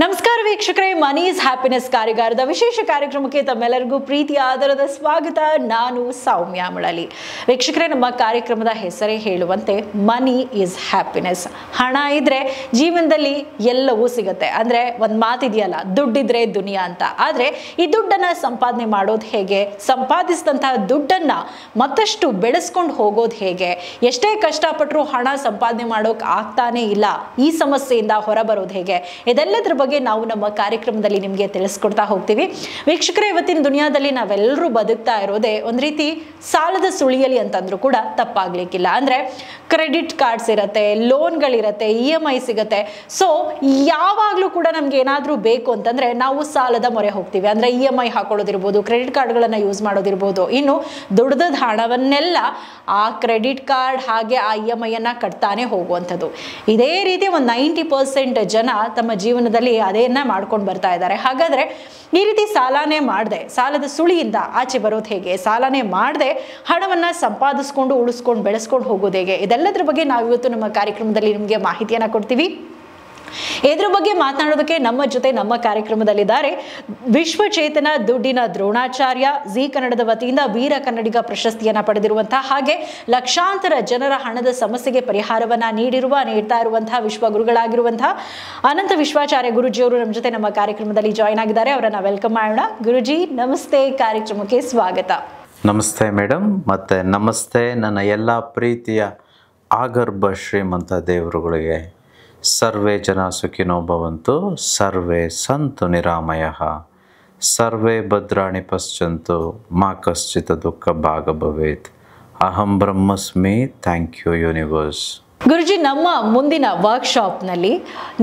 ನಮಸ್ಕಾರ ವೀಕ್ಷಕರೇ, money is happiness ಕಾರ್ಯಾಗಾರದ ವಿಶೇಷ ಕಾರ್ಯಕ್ರಮಕ್ಕೆ ತಮ್ಮೆಲ್ಲರಿಗೂ ಪ್ರೀತಿಯ ಆದರದ ಸ್ವಾಗತ. ನಾನು ಸೌಮ್ಯ ಮಳಲಿ. ವೀಕ್ಷಕರೇ, ನಮ್ಮ ಕಾರ್ಯಕ್ರಮದ ಹೆಸರೇ ಹೇಳುವಂತೆ ಮನಿ ಇಸ್ ಹ್ಯಾಪಿನೆಸ್. ಹಣ ಇದ್ರೆ ಜೀವನದಲ್ಲಿ ಎಲ್ಲವೂ ಸಿಗುತ್ತೆ. ಅಂದ್ರೆ ಒಂದು ಮಾತಿದೆಯಲ್ಲ, ದುಡ್ಡಿದ್ರೆ ದುನಿಯಾ ಅಂತ. ಆದ್ರೆ ಈ ದುಡ್ಡನ್ನ ಸಂಪಾದನೆ ಮಾಡೋದು ಹೇಗೆ, ಸಂಪಾದಿಸಿದಂತಹ ದುಡ್ಡನ್ನ ಮತ್ತಷ್ಟು ಬೆಳೆಸ್ಕೊಂಡು ಹೋಗೋದು ಹೇಗೆ, ಎಷ್ಟೇ ಕಷ್ಟಪಟ್ಟರು ಹಣ ಸಂಪಾದನೆ ಮಾಡೋಕೆ ಆಗ್ತಾನೆ ಇಲ್ಲ, ಈ ಸಮಸ್ಯೆಯಿಂದ ಹೊರಬರೋದು ಹೇಗೆ, ಇದೆಲ್ಲದರ ಬಗ್ಗೆ ನಾವು ನಮ್ಮ ಕಾರ್ಯಕ್ರಮದಲ್ಲಿ ನಿಮಗೆ ತಿಳಿಸ್ಕೊಡ್ತಾ ಹೋಗ್ತೀವಿ. ವೀಕ್ಷಕರೇ, ಇವತ್ತಿನ ದುನಿಯಾದಲ್ಲಿ ನಾವೆಲ್ಲರೂ ಬದುಕ್ತಾ ಇರೋದೇ ಒಂದು ರೀತಿ ಸಾಲದ ಸುಳಿಯಲಿ ಅಂತಂದ್ರೂ ಕೂಡ ತಪ್ಪಾಗ್ಲಿಕ್ಕಿಲ್ಲ. ಅಂದ್ರೆ ಕ್ರೆಡಿಟ್ ಕಾರ್ಡ್ಸ್ ಇರುತ್ತೆ, ಲೋನ್ಗಳಿರುತ್ತೆ, EMI ಸಿಗುತ್ತೆ. ಸೊ ಯಾವಾಗಲೂ ಕೂಡ ನಮ್ಗೆ ಏನಾದ್ರೂ ಬೇಕು ಅಂತಂದ್ರೆ ನಾವು ಸಾಲದ ಮೊರೆ ಹೋಗ್ತೀವಿ. ಅಂದ್ರೆ EMI ಹಾಕೊಳ್ಳೋದಿರ್ಬೋದು, ಕ್ರೆಡಿಟ್ ಕಾರ್ಡ್ಗಳನ್ನ ಯೂಸ್ ಮಾಡೋದಿರ್ಬೋದು. ಇನ್ನು ದುಡ್ದ ಹಣವನ್ನೆಲ್ಲ ಆ ಕ್ರೆಡಿಟ್ ಕಾರ್ಡ್ ಹಾಗೆ ಆ EMI ಅನ್ನ ಕಟ್ತಾನೆ ಹೋಗುವಂಥದ್ದು. ಇದೇ ರೀತಿ ಒಂದು 90% ಜನ ತಮ್ಮ ಜೀವನದಲ್ಲಿ ಅದೇನ್ನ ಮಾಡ್ಕೊಂಡು ಬರ್ತಾ ಇದ್ದಾರೆ. ಹಾಗಾದ್ರೆ ಈ ರೀತಿ ಸಾಲನೇ ಮಾಡದೆ, ಸಾಲದ ಸುಳಿಯಿಂದ ಆಚೆ ಬರೋದು ಹೇಗೆ, ಸಾಲನೇ ಮಾಡದೆ ಹಣವನ್ನ ಸಂಪಾದಿಸ್ಕೊಂಡು ಉಳಿಸ್ಕೊಂಡು ಬೆಳೆಸ್ಕೊಂಡು ಹೋಗೋದು ಹೇಗೆ, ಇದೆಲ್ಲದರ ಬಗ್ಗೆ ನಾವು ಇವತ್ತು ನಮ್ಮ ಕಾರ್ಯಕ್ರಮದಲ್ಲಿ ನಿಮಗೆ ಮಾಹಿತಿಯನ್ನ ಕೊಡ್ತೀವಿ. ಇದ್ರ ಬಗ್ಗೆ ಮಾತನಾಡೋದಕ್ಕೆ ನಮ್ಮ ಜೊತೆ ನಮ್ಮ ಕಾರ್ಯಕ್ರಮದಲ್ಲಿದ್ದಾರೆ ವಿಶ್ವಚೇತನ ದುಡ್ಡಿನ ದ್ರೋಣಾಚಾರ್ಯ, ಜಿ ಕನ್ನಡದ ವತಿಯಿಂದ ವೀರ ಕನ್ನಡಿಗ ಪ್ರಶಸ್ತಿಯನ್ನ ಪಡೆದಿರುವಂತಹ, ಹಾಗೆ ಲಕ್ಷಾಂತರ ಜನರ ಹಣದ ಸಮಸ್ಯೆಗೆ ಪರಿಹಾರವನ್ನ ನೀಡ್ತಾ ಇರುವಂತಹ ವಿಶ್ವಗುರುಗಳಾಗಿರುವಂತಹ ಅನಂತ ವಿಶ್ವಾಚಾರ್ಯ ಗುರುಜಿಯವರು ನಮ್ಮ ಜೊತೆ ನಮ್ಮ ಕಾರ್ಯಕ್ರಮದಲ್ಲಿ ಜಾಯಿನ್ ಆಗಿದ್ದಾರೆ. ಅವರನ್ನ ವೆಲ್ಕಮ್ ಮಾಡೋಣ. ಗುರುಜಿ ನಮಸ್ತೆ, ಕಾರ್ಯಕ್ರಮಕ್ಕೆ ಸ್ವಾಗತ. ನಮಸ್ತೆ ಮೇಡಮ್, ಮತ್ತು ನಮಸ್ತೆ ನನ್ನ ಎಲ್ಲ ಪ್ರೀತಿಯ ಆಗರ್ಭ ಶ್ರೀಮಂತ ದೇವರುಗಳಿಗೆ. ಸರ್ವೇ ಜನ ಸುಖಿನೋ ಭವಂತು, ಸರ್ವೇ ಸಂತು ನಿರಾಮಯಃ, ಸರ್ವೇ ಭದ್ರಾಣಿ ಪಶ್ಯಂತು, ಮಾ ಕಶ್ಚಿತ್ ದುಃಖ ಭಾಗ ಭವೇತ್. ಅಹಂ ಬ್ರಹ್ಮಸ್ಮಿ. Thank you universe. ಗುರುಜಿ, ನಮ್ಮ ಮುಂದಿನ ವರ್ಕ್ಶಾಪ್ನಲ್ಲಿ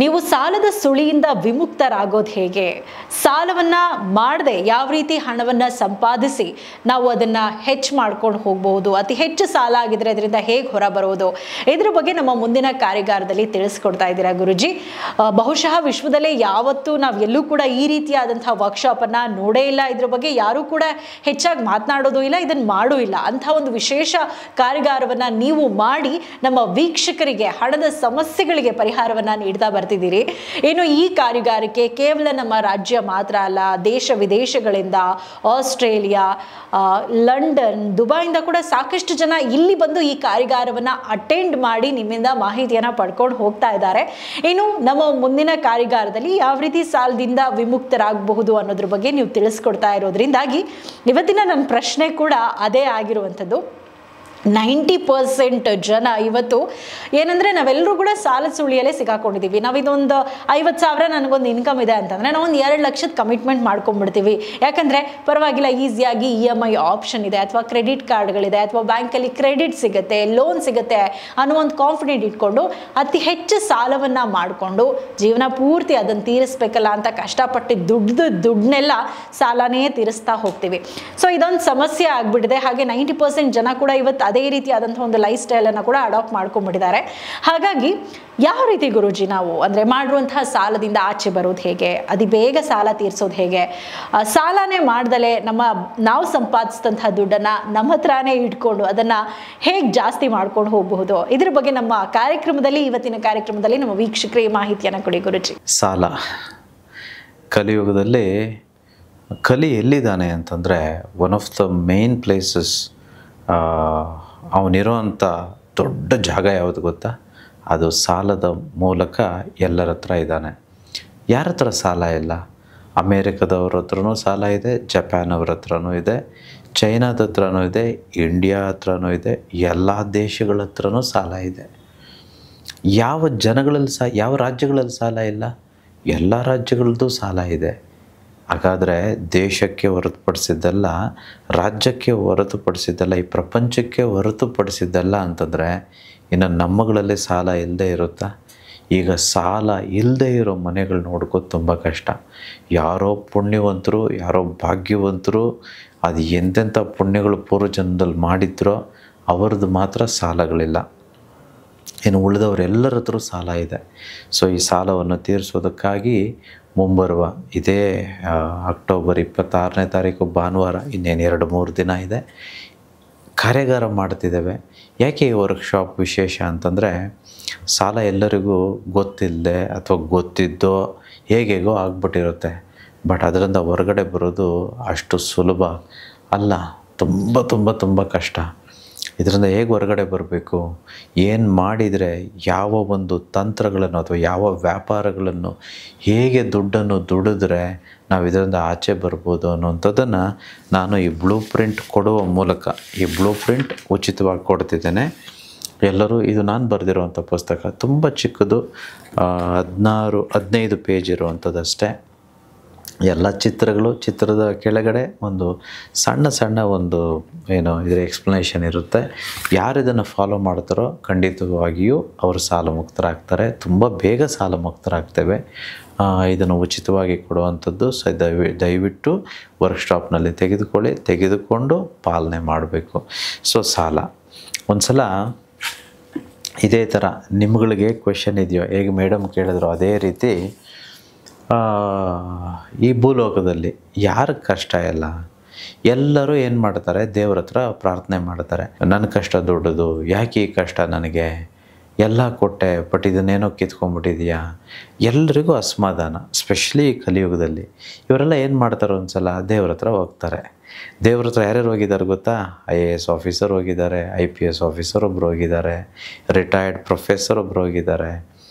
ನೀವು ಸಾಲದ ಸುಳಿಯಿಂದ ವಿಮುಕ್ತರಾಗೋದು ಹೇಗೆ, ಸಾಲವನ್ನ ಮಾಡದೆ ಯಾವ ರೀತಿ ಹಣವನ್ನ ಸಂಪಾದಿಸಿ ನಾವು ಅದನ್ನ ಹೆಚ್ಚು ಮಾಡ್ಕೊಂಡು ಹೋಗ್ಬಹುದು, ಅತಿ ಹೆಚ್ಚು ಸಾಲ ಆಗಿದ್ರೆ ಅದರಿಂದ ಹೇಗೆ ಹೊರ ಬರೋದು, ಇದ್ರ ಬಗ್ಗೆ ನಮ್ಮ ಮುಂದಿನ ಕಾರ್ಯಾಗಾರದಲ್ಲಿ ತಿಳಿಸ್ಕೊಡ್ತಾ ಇದ್ದೀರಾ ಗುರುಜಿ. ಬಹುಶಃ ವಿಶ್ವದಲ್ಲೇ ಯಾವತ್ತೂ ನಾವು ಎಲ್ಲೂ ಕೂಡ ಈ ರೀತಿಯಾದಂತಹ ವರ್ಕ್ಶಾಪ್ ಅನ್ನ ನೋಡೇ ಇಲ್ಲ. ಇದ್ರ ಬಗ್ಗೆ ಯಾರು ಕೂಡ ಹೆಚ್ಚಾಗಿ ಮಾತನಾಡೋದು ಇಲ್ಲ, ಇದನ್ನ ಮಾಡೂ ಇಲ್ಲ. ಅಂತಹ ಒಂದು ವಿಶೇಷ ಕಾರ್ಯಾಗಾರವನ್ನ ನೀವು ಮಾಡಿ ನಮ್ಮ ವೀಕ್ಷಕರಿಗೆ ಹಣದ ಸಮಸ್ಯೆಗಳಿಗೆ ಪರಿಹಾರವನ್ನ ನೀಡ್ತಾ ಬರ್ತಿದ್ದೀರಿ. ಇನ್ನು ಈ ಕಾರ್ಯಾಗಾರಕ್ಕೆ ಕೇವಲ ನಮ್ಮ ರಾಜ್ಯ ಮಾತ್ರ ಅಲ್ಲ, ದೇಶ ವಿದೇಶಗಳಿಂದ, ಆಸ್ಟ್ರೇಲಿಯಾ, ಲಂಡನ್, ದುಬೈಯಿಂದ ಕೂಡ ಸಾಕಷ್ಟು ಜನ ಇಲ್ಲಿ ಬಂದು ಈ ಕಾರ್ಯಾಗಾರವನ್ನ ಅಟೆಂಡ್ ಮಾಡಿ ನಿಮ್ಮಿಂದ ಮಾಹಿತಿಯನ್ನ ಪಡ್ಕೊಂಡು ಹೋಗ್ತಾ ಇದ್ದಾರೆ. ಇನ್ನು ನಮ್ಮ ಮುಂದಿನ ಕಾರ್ಯಾಗಾರದಲ್ಲಿ ಯಾವ ರೀತಿ ಸಾಲದಿಂದ ವಿಮುಕ್ತರಾಗಬಹುದು ಅನ್ನೋದ್ರ ಬಗ್ಗೆ ನೀವು ತಿಳಿಸ್ಕೊಡ್ತಾ ಇರೋದ್ರಿಂದಾಗಿ ಇವತ್ತಿನ ನನ್ನ ಪ್ರಶ್ನೆ ಕೂಡ ಅದೇ ಆಗಿರುವಂಥದ್ದು. 90% ಜನ ಇವತ್ತು ಏನಂದ್ರೆ ನಾವೆಲ್ಲರೂ ಕೂಡ ಸಾಲದ ಸುಳಿಯಲ್ಲೇ ಸಿಗಾಕೊಂಡಿದ್ದೀವಿ. ನಾವಿದೊಂದು 50,000 ನನಗೊಂದು ಇನ್ಕಮ್ ಇದೆ ಅಂತಂದ್ರೆ ನಾವು ಒಂದು 2 ಲಕ್ಷದ ಕಮಿಟ್ಮೆಂಟ್ ಮಾಡ್ಕೊಂಡ್ಬಿಡ್ತೀವಿ. ಯಾಕಂದ್ರೆ ಪರವಾಗಿಲ್ಲ, ಈಸಿಯಾಗಿ EMI ಆಪ್ಷನ್ ಇದೆ, ಅಥವಾ ಕ್ರೆಡಿಟ್ ಕಾರ್ಡ್ಗಳಿದೆ, ಅಥವಾ ಬ್ಯಾಂಕಲ್ಲಿ ಕ್ರೆಡಿಟ್ ಸಿಗುತ್ತೆ, ಲೋನ್ ಸಿಗುತ್ತೆ ಅನ್ನೋ ಒಂದು ಕಾನ್ಫಿಡೆಂಟ್ ಇಟ್ಕೊಂಡು ಅತಿ ಹೆಚ್ಚು ಸಾಲವನ್ನ ಮಾಡಿಕೊಂಡು ಜೀವನ ಪೂರ್ತಿ ಅದನ್ನು ತೀರಿಸ್ಬೇಕಲ್ಲ ಅಂತ ಕಷ್ಟಪಟ್ಟು ದುಡ್ಡನ್ನೆಲ್ಲ ಸಾಲನೇ ತೀರಿಸ್ತಾ ಹೋಗ್ತೀವಿ. ಸೊ ಇದೊಂದು ಸಮಸ್ಯೆ ಆಗ್ಬಿಟ್ಟಿದೆ. ಹಾಗೆ 90% ಜನ ಕೂಡ ಇವತ್ತು ಅದೇ ರೀತಿಯಾದಂತಹ ಒಂದು ಲೈಫ್ ಸ್ಟೈಲ್ ಅನ್ನು ಕೂಡ ಅಡಾಪ್ಟ್ ಮಾಡ್ಕೊಂಡ್ಬಿಟ್ಟಿದ್ದಾರೆ. ಹಾಗಾಗಿ ಯಾವ ರೀತಿ ಗುರುಜಿ ನಾವು ಅಂದ್ರೆ ಮಾಡಿರುವಂತಹ ಸಾಲದಿಂದ ಆಚೆ ಬರೋದು ಹೇಗೆ, ಅತಿ ಬೇಗ ಸಾಲ ತೀರಿಸೋದು ಹೇಗೆ, ಸಾಲನೇ ಮಾಡ್ದಲೆ ನಾವು ಸಂಪಾದಿಸಿದಂತಹ ದುಡ್ಡನ್ನ ನಮ್ಮ ಹತ್ರನೇ ಇಟ್ಕೊಂಡು ಅದನ್ನ ಹೇಗೆ ಜಾಸ್ತಿ ಮಾಡ್ಕೊಂಡು ಹೋಗಬಹುದು, ಇದ್ರ ಬಗ್ಗೆ ನಮ್ಮ ಕಾರ್ಯಕ್ರಮದಲ್ಲಿ, ಇವತ್ತಿನ ಕಾರ್ಯಕ್ರಮದಲ್ಲಿ ನಮ್ಮ ವೀಕ್ಷಕರಿಗೆ ಮಾಹಿತಿಯನ್ನು ಕೊಡಿ ಗುರುಜಿ. ಸಾಲ ಕಲಿಯುಗದಲ್ಲಿ ಕಲಿ ಎಲ್ಲಿದ್ದಾನೆ ಅಂತಂದರೆ, one of the main places, ಅವನಿರೋಂಥ ದೊಡ್ಡ ಜಾಗ ಯಾವುದು ಗೊತ್ತಾ? ಅದು ಸಾಲದ ಮೂಲಕ ಎಲ್ಲರ ಹತ್ರ ಇದ್ದಾನೆ. ಯಾರ ಹತ್ರ ಸಾಲ ಇಲ್ಲ? ಅಮೇರಿಕದವ್ರ ಹತ್ರನೂ ಸಾಲ ಇದೆ, ಜಪಾನ್ ಅವ್ರ ಹತ್ರನೂ ಇದೆ, ಚೈನಾದ ಹತ್ರನೂ ಇದೆ, ಇಂಡಿಯಾ ಹತ್ರನೂ ಇದೆ, ಎಲ್ಲ ದೇಶಗಳ ಹತ್ರನೂ ಸಾಲ ಇದೆ. ಯಾವ ರಾಜ್ಯಗಳಲ್ಲಿ ಸಾಲ ಇಲ್ಲ? ಎಲ್ಲ ರಾಜ್ಯಗಳದ್ದು ಸಾಲ ಇದೆ. ಹಾಗಾದರೆ ದೇಶಕ್ಕೆ ಹೊರತುಪಡಿಸಿದ್ದಲ್ಲ, ರಾಜ್ಯಕ್ಕೆ ಹೊರತುಪಡಿಸಿದ್ದಲ್ಲ, ಈ ಪ್ರಪಂಚಕ್ಕೆ ಹೊರತುಪಡಿಸಿದ್ದಲ್ಲ ಅಂತಂದರೆ ಇನ್ನು ನಮ್ಮಗಳಲ್ಲಿ ಸಾಲ ಇಲ್ಲದೆ ಇರುತ್ತಾ? ಈಗ ಸಾಲ ಇಲ್ಲದೆ ಇರೋ ಮನೆಗಳು ನೋಡ್ಕೋದು ತುಂಬ ಕಷ್ಟ. ಯಾರೋ ಪುಣ್ಯವಂತರು, ಯಾರೋ ಭಾಗ್ಯವಂತರು, ಅದು ಎಂತೆಂಥ ಪುಣ್ಯಗಳು ಪೂರ್ವಜನ್ಮದಲ್ಲಿ ಮಾಡಿದ್ರೋ ಅವ್ರದ್ದು ಮಾತ್ರ ಸಾಲಗಳಿಲ್ಲ. ಇನ್ನು ಉಳಿದವರೆಲ್ಲರ ಹತ್ರ ಸಾಲ ಇದೆ. ಸೊ ಈ ಸಾಲವನ್ನು ತೀರಿಸೋದಕ್ಕಾಗಿ ಮುಂಬರುವ ಇದೇ ಅಕ್ಟೋಬರ್ 26ನೇ ತಾರೀಕು ಭಾನುವಾರ, ಇನ್ನೇನು 2-3 ದಿನ ಇದೆ, ಕಾರ್ಯಾಗಾರ ಮಾಡ್ತಿದ್ದೇವೆ. ಯಾಕೆ ಈ ವರ್ಕ್ಶಾಪ್ ವಿಶೇಷ ಅಂತಂದರೆ, ಸಾಲ ಎಲ್ಲರಿಗೂ ಗೊತ್ತಿಲ್ಲದೆ ಅಥವಾ ಗೊತ್ತಿದ್ದೋ ಹೇಗೇಗೋ ಆಗ್ಬಿಟ್ಟಿರುತ್ತೆ. ಬಟ್ ಅದರಿಂದ ಹೊರಗಡೆ ಬರೋದು ಅಷ್ಟು ಸುಲಭ ಅಲ್ಲ, ತುಂಬ ತುಂಬ ತುಂಬ ಕಷ್ಟ. ಇದರಿಂದ ಹೇಗೆ ಹೊರಗಡೆ ಬರಬೇಕು, ಏನು ಮಾಡಿದರೆ, ಯಾವ ಒಂದು ತಂತ್ರಗಳನ್ನು ಅಥವಾ ಯಾವ ವ್ಯಾಪಾರಗಳನ್ನು, ಹೇಗೆ ದುಡ್ಡನ್ನು ದುಡಿದ್ರೆ ನಾವು ಇದರಿಂದ ಆಚೆ ಬರ್ಬೋದು ಅನ್ನೋಂಥದ್ದನ್ನು ನಾನು ಈ ಬ್ಲೂ ಪ್ರಿಂಟ್ ಕೊಡುವ ಮೂಲಕ, ಈ ಬ್ಲೂ ಪ್ರಿಂಟ್ ಉಚಿತವಾಗಿ ಕೊಡ್ತಿದ್ದೇನೆ. ಎಲ್ಲರೂ, ಇದು ನಾನು ಬರೆದಿರುವಂಥ ಪುಸ್ತಕ, ತುಂಬ ಚಿಕ್ಕದು, 15 ಪೇಜ್ ಇರುವಂಥದ್ದಷ್ಟೇ. ಎಲ್ಲ ಚಿತ್ರಗಳು, ಚಿತ್ರದ ಕೆಳಗಡೆ ಒಂದು ಸಣ್ಣ ಒಂದು ಇದರ ಎಕ್ಸ್ಪ್ಲನೇಷನ್ ಇರುತ್ತೆ. ಯಾರು ಇದನ್ನು ಫಾಲೋ ಮಾಡ್ತಾರೋ ಖಂಡಿತವಾಗಿಯೂ ಅವರು ಸಾಲ ಮುಕ್ತರಾಗ್ತಾರೆ, ತುಂಬ ಬೇಗ ಸಾಲ ಮುಕ್ತರಾಗ್ತೇವೆ. ಇದನ್ನು ಉಚಿತವಾಗಿ ಕೊಡುವಂಥದ್ದು. ದಯವಿಟ್ಟು ವರ್ಕ್ಶಾಪ್ನಲ್ಲಿ ತೆಗೆದುಕೊಂಡು ಪಾಲನೆ ಮಾಡಬೇಕು. ಸೊ ಸಾಲ ಒಂದು ಸಲ ಇದೇ ಥರ ನಿಮ್ಗಳಿಗೆ ಕ್ವೆಶನ್ ಇದೆಯೋ, ಹೇಗೆ ಮೇಡಮ್ ಕೇಳಿದ್ರು ಅದೇ ರೀತಿ ಈ ಭೂಲೋಕದಲ್ಲಿ ಯಾರ ಕಷ್ಟ ಇಲ್ಲ, ಎಲ್ಲರೂ ಏನು ಮಾಡ್ತಾರೆ, ದೇವ್ರ ಹತ್ರ ಪ್ರಾರ್ಥನೆ ಮಾಡ್ತಾರೆ. ನನ್ನ ಕಷ್ಟ ದೊಡ್ಡದು, ಯಾಕೆ ಈ ಕಷ್ಟ ನನಗೆ, ಎಲ್ಲ ಕೊಟ್ಟೆ ಬಟ್ ಇದನ್ನೇನೋ ಕಿತ್ಕೊಂಡ್ಬಿಟ್ಟಿದೆಯಾ, ಎಲ್ರಿಗೂ ಅಸಮಾಧಾನ. ಸ್ಪೆಷಲಿ ಈ ಕಲಿಯುಗದಲ್ಲಿ ಇವರೆಲ್ಲ ಏನು ಮಾಡ್ತಾರೆ, ಒಂದು ಸಲ ದೇವ್ರ ಹತ್ರ ಹೋಗ್ತಾರೆ. ದೇವ್ರ ಹತ್ರ ಯಾರ್ಯಾರು ಹೋಗಿದ್ದಾರೆ ಗೊತ್ತಾ? IAS ಆಫೀಸರ್ ಹೋಗಿದ್ದಾರೆ, IPS ಆಫೀಸರ್ ಒಬ್ಬರು ಹೋಗಿದ್ದಾರೆ, ರಿಟೈರ್ಡ್ ಪ್ರೊಫೆಸರ್ ಒಬ್ಬರು ಹೋಗಿದ್ದಾರೆ,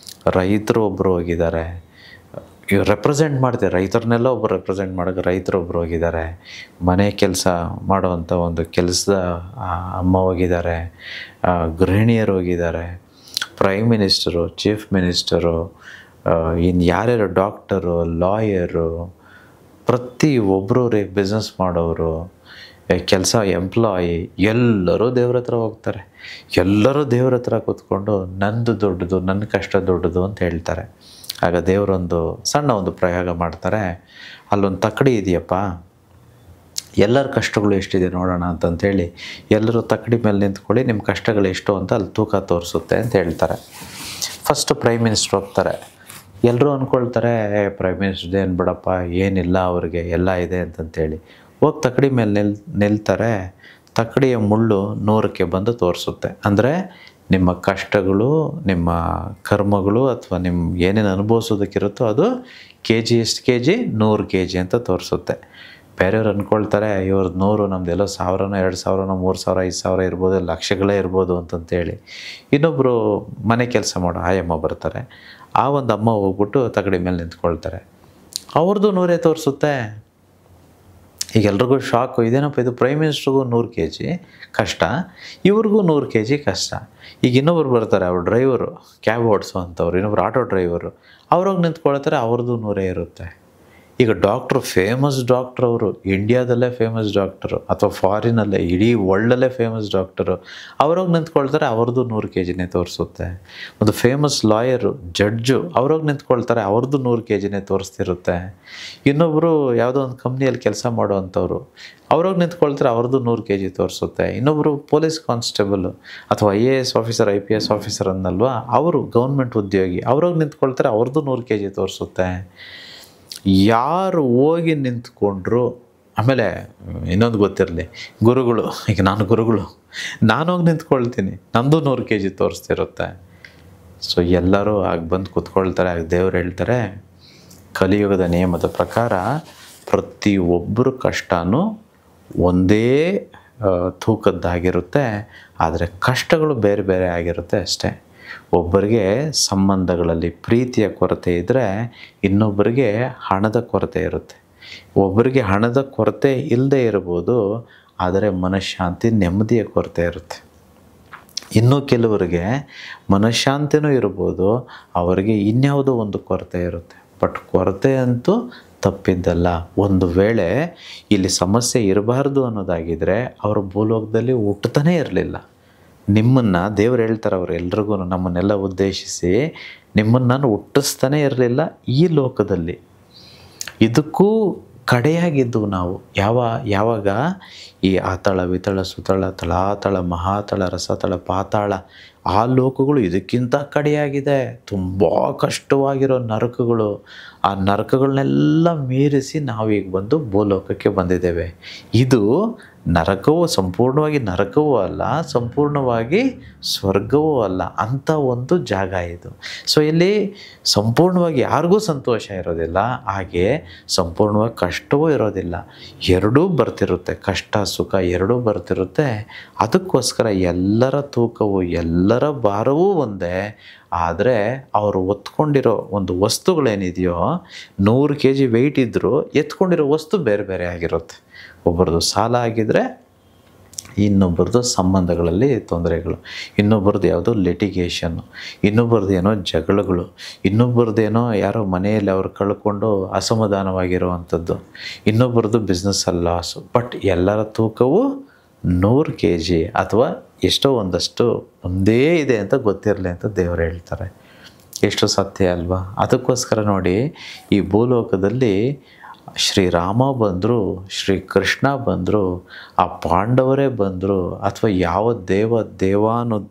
ರೈತರು ಒಬ್ಬರು ಹೋಗಿದ್ದಾರೆ. ಇವ್ರು ರೆಪ್ರೆಸೆಂಟ್ ಮಾಡ್ತಾರೆ, ರೈತರನ್ನೆಲ್ಲ ಒಬ್ಬರು ರೆಪ್ರೆಸೆಂಟ್ ಮಾಡೋಕ್ಕೆ ರೈತರೊಬ್ಬರು ಹೋಗಿದ್ದಾರೆ, ಮನೆ ಕೆಲಸ ಮಾಡುವಂಥ ಒಂದು ಕೆಲಸದ ಅಮ್ಮ ಹೋಗಿದ್ದಾರೆ, ಗೃಹಿಣಿಯರು ಹೋಗಿದ್ದಾರೆ, ಪ್ರೈಮ್ ಮಿನಿಸ್ಟರು, ಚೀಫ್ ಮಿನಿಸ್ಟರು, ಇನ್ನು ಯಾರ್ಯಾರು ಡಾಕ್ಟರು, ಲಾಯರು, ಪ್ರತಿಯೊಬ್ಬರು ಬಿಸ್ನೆಸ್ ಮಾಡೋರು, ಕೆಲಸ ಎಂಪ್ಲಾಯಿ, ಎಲ್ಲರೂ ದೇವ್ರ ಹತ್ರ ಹೋಗ್ತಾರೆ. ಎಲ್ಲರೂ ದೇವ್ರ ಹತ್ರ ಕೂತ್ಕೊಂಡು ನಂದು ದೊಡ್ಡದು, ನನ್ನ ಕಷ್ಟ ದೊಡ್ಡದು ಅಂತ ಹೇಳ್ತಾರೆ. ಆಗ ದೇವರೊಂದು ಸಣ್ಣ ಒಂದು ಪ್ರಯೋಗ ಮಾಡ್ತಾರೆ. ಅಲ್ಲೊಂದು ತಕ್ಕಡಿ ಇದೆಯಪ್ಪ, ಎಲ್ಲರ ಕಷ್ಟಗಳು ಎಷ್ಟಿದೆ ನೋಡೋಣ ಅಂತಂಥೇಳಿ ಎಲ್ಲರೂ ತಕ್ಕಡಿ ಮೇಲೆ ನಿಂತ್ಕೊಳ್ಳಿ, ನಿಮ್ಮ ಕಷ್ಟಗಳು ಎಷ್ಟು ಅಂತ ಅಲ್ಲಿ ತೂಕ ತೋರಿಸುತ್ತೆ ಅಂತ ಹೇಳ್ತಾರೆ. ಫಸ್ಟ್ ಪ್ರೈಮ್ ಮಿನಿಸ್ಟ್ರ್ ಹೋಗ್ತಾರೆ. ಎಲ್ಲರೂ ಅಂದ್ಕೊಳ್ತಾರೆ, ಪ್ರೈಮ್ ಮಿನಿಸ್ಟರ್ ಏನು ಬಿಡಪ್ಪ, ಏನಿಲ್ಲ ಅವ್ರಿಗೆ, ಎಲ್ಲ ಇದೆ ಅಂತಂತೇಳಿ ಹೋಗಿ ತಕ್ಕಡಿ ಮೇಲೆ ನಿಲ್ತಾರೆ. ತಕ್ಕಡಿಯ ಮುಳ್ಳು 100ಕ್ಕೆ ಬಂದು ತೋರಿಸುತ್ತೆ. ಅಂದರೆ ನಿಮ್ಮ ಕಷ್ಟಗಳು, ನಿಮ್ಮ ಕರ್ಮಗಳು ಅಥವಾ ನಿಮ್ಮ ಏನೇನು ಅನುಭವಿಸೋದಕ್ಕಿರುತ್ತೋ ಅದು KG ಎಷ್ಟು KG 100 KG ಅಂತ ತೋರಿಸುತ್ತೆ. ಬೇರೆಯವ್ರು ಅಂದ್ಕೊಳ್ತಾರೆ, ಇವ್ರದ್ದು 100, ನಮ್ಮದೆಲ್ಲೋ 1000, 2000, 3000, 5000 ಇರ್ಬೋದು, ಲಕ್ಷಗಳೇ ಇರ್ಬೋದು ಅಂತಂತೇಳಿ. ಇನ್ನೊಬ್ಬರು ಮನೆ ಕೆಲಸ ಮಾಡೋ ಆಯಮ್ಮ ಬರ್ತಾರೆ. ಆ ಒಂದು ಅಮ್ಮ ಹೋಗ್ಬಿಟ್ಟು ತಗಡಿ ಮೇಲೆ ನಿಂತ್ಕೊಳ್ತಾರೆ. ಅವ್ರದ್ದು 100 ತೋರಿಸುತ್ತೆ. ಈಗ ಎಲ್ರಿಗೂ ಶಾಕು, ಇದೇನಪ್ಪ ಇದು, ಪ್ರೈಮ್ ಮಿನಿಸ್ಟ್ರಿಗೂ 100 KG ಕಷ್ಟ, ಇವ್ರಿಗೂ 100 KG ಕಷ್ಟ. ಈಗ ಇನ್ನೊಬ್ರು ಬರ್ತಾರೆ, ಅವ್ರು ಡ್ರೈವರು, ಕ್ಯಾಬ್ ಓಡಿಸೋವಂಥವ್ರು, ಇನ್ನೊಬ್ರು ಆಟೋ ಡ್ರೈವರು, ಅವ್ರೋಗಿ ನಿಂತ್ಕೊಳ್ತಾರೆ, ಅವ್ರದ್ದು 100 ಇರುತ್ತೆ. ಈಗ ಡಾಕ್ಟ್ರು, ಫೇಮಸ್ ಡಾಕ್ಟ್ರು, ಅವರು ಇಂಡಿಯಾದಲ್ಲೇ ಫೇಮಸ್ ಡಾಕ್ಟರು ಅಥವಾ ಫಾರಿನಲ್ಲೇ ಇಡೀ ವರ್ಲ್ಡಲ್ಲೇ ಫೇಮಸ್ ಡಾಕ್ಟರು, ಅವ್ರೋಗಿ ನಿಂತ್ಕೊಳ್ತಾರೆ, ಅವ್ರದ್ದು 100 KGನೇ ತೋರಿಸುತ್ತೆ. ಒಂದು ಫೇಮಸ್ ಲಾಯರು, ಜಡ್ಜು, ಅವ್ರೋಗಿ ನಿಂತ್ಕೊಳ್ತಾರೆ, ಅವ್ರದ್ದು 100 KGನೇ ತೋರಿಸ್ತಿರುತ್ತೆ. ಇನ್ನೊಬ್ಬರು ಯಾವುದೋ ಒಂದು ಕಂಪ್ನಿಯಲ್ಲಿ ಕೆಲಸ ಮಾಡುವಂಥವ್ರು, ಅವ್ರೋಗಿ ನಿಂತ್ಕೊಳ್ತಾರೆ, ಅವ್ರದ್ದು 100 KG ತೋರಿಸುತ್ತೆ. ಇನ್ನೊಬ್ಬರು ಪೊಲೀಸ್ ಕಾನ್ಸ್ಟೇಬಲು ಅಥವಾ IAS ಆಫೀಸರ್, IPS ಆಫೀಸರ್ ಅನ್ನಲ್ವಾ, ಅವರು ಗೌರ್ಮೆಂಟ್ ಉದ್ಯೋಗಿ, ಅವ್ರೋಗಿ ನಿಂತ್ಕೊಳ್ತಾರೆ, ಅವ್ರದ್ದು 100 KG ತೋರಿಸುತ್ತೆ. ಯಾರು ಹೋಗಿ ನಿಂತ್ಕೊಂಡ್ರು. ಆಮೇಲೆ ಇನ್ನೊಂದು ಗೊತ್ತಿರಲಿ, ಗುರುಗಳು, ಈಗ ನಾನು ಗುರುಗಳು, ನಾನು ಹೋಗಿ ನಿಂತ್ಕೊಳ್ತೀನಿ, ನಮ್ಮದು 100 KG ತೋರಿಸ್ತಿರುತ್ತೆ. ಸೊ ಎಲ್ಲರೂ ಆಗ ಬಂದು ಕೂತ್ಕೊಳ್ತಾರೆ. ಆಗ ದೇವ್ರು ಹೇಳ್ತಾರೆ, ಕಲಿಯುಗದ ನಿಯಮದ ಪ್ರಕಾರ ಪ್ರತಿಯೊಬ್ಬರ ಕಷ್ಟನೂ ಒಂದೇ ತೂಕದ್ದಾಗಿರುತ್ತೆ, ಆದರೆ ಕಷ್ಟಗಳು ಬೇರೆ ಬೇರೆ ಆಗಿರುತ್ತೆ ಅಷ್ಟೇ. ಒಬ್ಬರಿಗೆ ಸಂಬಂಧಗಳಲ್ಲಿ ಪ್ರೀತಿಯ ಕೊರತೆ ಇದ್ದರೆ ಇನ್ನೊಬ್ಬರಿಗೆ ಹಣದ ಕೊರತೆ ಇರುತ್ತೆ. ಒಬ್ಬರಿಗೆ ಹಣದ ಕೊರತೆ ಇಲ್ಲದೆ ಇರ್ಬೋದು, ಆದರೆ ಮನಃಶಾಂತಿ, ನೆಮ್ಮದಿಯ ಕೊರತೆ ಇರುತ್ತೆ. ಇನ್ನು ಕೆಲವರಿಗೆ ಮನಃಶಾಂತಿನೂ ಇರ್ಬೋದು, ಅವರಿಗೆ ಇನ್ಯಾವುದೋ ಒಂದು ಕೊರತೆ ಇರುತ್ತೆ. ಬಟ್ ಕೊರತೆ ಅಂತೂ ತಪ್ಪಿದ್ದಲ್ಲ. ಒಂದು ವೇಳೆ ಇಲ್ಲಿ ಸಮಸ್ಯೆ ಇರಬಾರ್ದು ಅನ್ನೋದಾಗಿದ್ದರೆ ಅವರು ಭೂಲೋಕದಲ್ಲಿ ಹುಟ್ಟುತ್ತಾನೇ ಇರಲಿಲ್ಲ. ನಿಮ್ಮನ್ನು ದೇವ್ರು ಹೇಳ್ತಾರೆ, ಅವರು ಎಲ್ರಿಗೂ ನಮ್ಮನ್ನೆಲ್ಲ ಉದ್ದೇಶಿಸಿ, ನಿಮ್ಮನ್ನು ನಾನು ಹುಟ್ಟಿಸ್ತಾನೆ ಇರಲಿಲ್ಲ ಈ ಲೋಕದಲ್ಲಿ. ಇದಕ್ಕೂ ಕಡೆಯಾಗಿದ್ದು ನಾವು ಯಾವಾಗ ಈ ಆತಳ ವಿತಳ ಸುತಳ ತಳಾತಳ ಮಹಾತಳ ರಸತಳ ಪಾತಾಳ ಆ ಲೋಕಗಳು ಇದಕ್ಕಿಂತ ಕಡೆಯಾಗಿದೆ. ತುಂಬ ಕಷ್ಟವಾಗಿರೋ ನರಕಗಳು, ಆ ನರಕಗಳನ್ನೆಲ್ಲ ಮೀರಿಸಿ ನಾವೀಗ ಬಂದು ಭೂಲೋಕಕ್ಕೆ ಬಂದಿದ್ದೇವೆ. ಇದು ನರಕವೂ ಸಂಪೂರ್ಣವಾಗಿ ನರಕವೂ ಅಲ್ಲ, ಸಂಪೂರ್ಣವಾಗಿ ಸ್ವರ್ಗವೂ ಅಲ್ಲ, ಅಂಥ ಒಂದು ಜಾಗ ಇದು. ಸೊ ಇಲ್ಲಿ ಸಂಪೂರ್ಣವಾಗಿ ಯಾರಿಗೂ ಸಂತೋಷ ಇರೋದಿಲ್ಲ, ಹಾಗೆ ಸಂಪೂರ್ಣವಾಗಿ ಕಷ್ಟವೂ ಇರೋದಿಲ್ಲ. ಎರಡೂ ಬರ್ತಿರುತ್ತೆ, ಕಷ್ಟ ಸುಖ ಎರಡೂ ಬರ್ತಿರುತ್ತೆ. ಅದಕ್ಕೋಸ್ಕರ ಎಲ್ಲರ ತೂಕವು ಎಲ್ಲರ ಭಾರವೂ ಒಂದೇ. ಆದರೆ ಅವರು ಹೊತ್ಕೊಂಡಿರೋ ಒಂದು ವಸ್ತುಗಳೇನಿದೆಯೋ 100 kg ವೆಯ್ಟ್ ಇದ್ದರೂ ಎತ್ಕೊಂಡಿರೋ ವಸ್ತು ಬೇರೆ ಬೇರೆ ಆಗಿರುತ್ತೆ. ಒಬ್ಬರದು ಸಾಲ ಆಗಿದ್ದರೆ ಇನ್ನೊಬ್ಬರದು ಸಂಬಂಧಗಳಲ್ಲಿ ತೊಂದರೆಗಳು, ಇನ್ನೊಬ್ಬರದ್ದು ಯಾವುದೋ ಲಿಟಿಗೇಷನ್ನು, ಇನ್ನೊಬ್ಬರದ್ದು ಏನೋ ಜಗಳಗಳು, ಇನ್ನೊಬ್ಬರದ್ದೇನೋ ಯಾರೋ ಮನೆಯಲ್ಲಿ ಅವ್ರು ಕಳ್ಕೊಂಡು ಅಸಮಾಧಾನವಾಗಿರುವಂಥದ್ದು, ಇನ್ನೊಬ್ಬರದ್ದು ಬಿಸ್ನೆಸ್ಸಲ್ಲಿ ಲಾಸು. ಬಟ್ ಎಲ್ಲರ ತೂಕವು 100 kg ಅಥವಾ ಎಷ್ಟೋ ಒಂದಷ್ಟು ಒಂದೇ ಇದೆ ಅಂತ ಗೊತ್ತಿರಲಿ ಅಂತ ದೇವರು ಹೇಳ್ತಾರೆ. ಎಷ್ಟು ಸತ್ಯ ಅಲ್ವಾ? ಅದಕ್ಕೋಸ್ಕರ ನೋಡಿ, ಈ ಭೂಲೋಕದಲ್ಲಿ ಶ್ರೀರಾಮ ಬಂದರು, ಶ್ರೀಕೃಷ್ಣ ಬಂದರು, ಆ ಪಾಂಡವರೇ ಬಂದರು, ಅಥವಾ ಯಾವ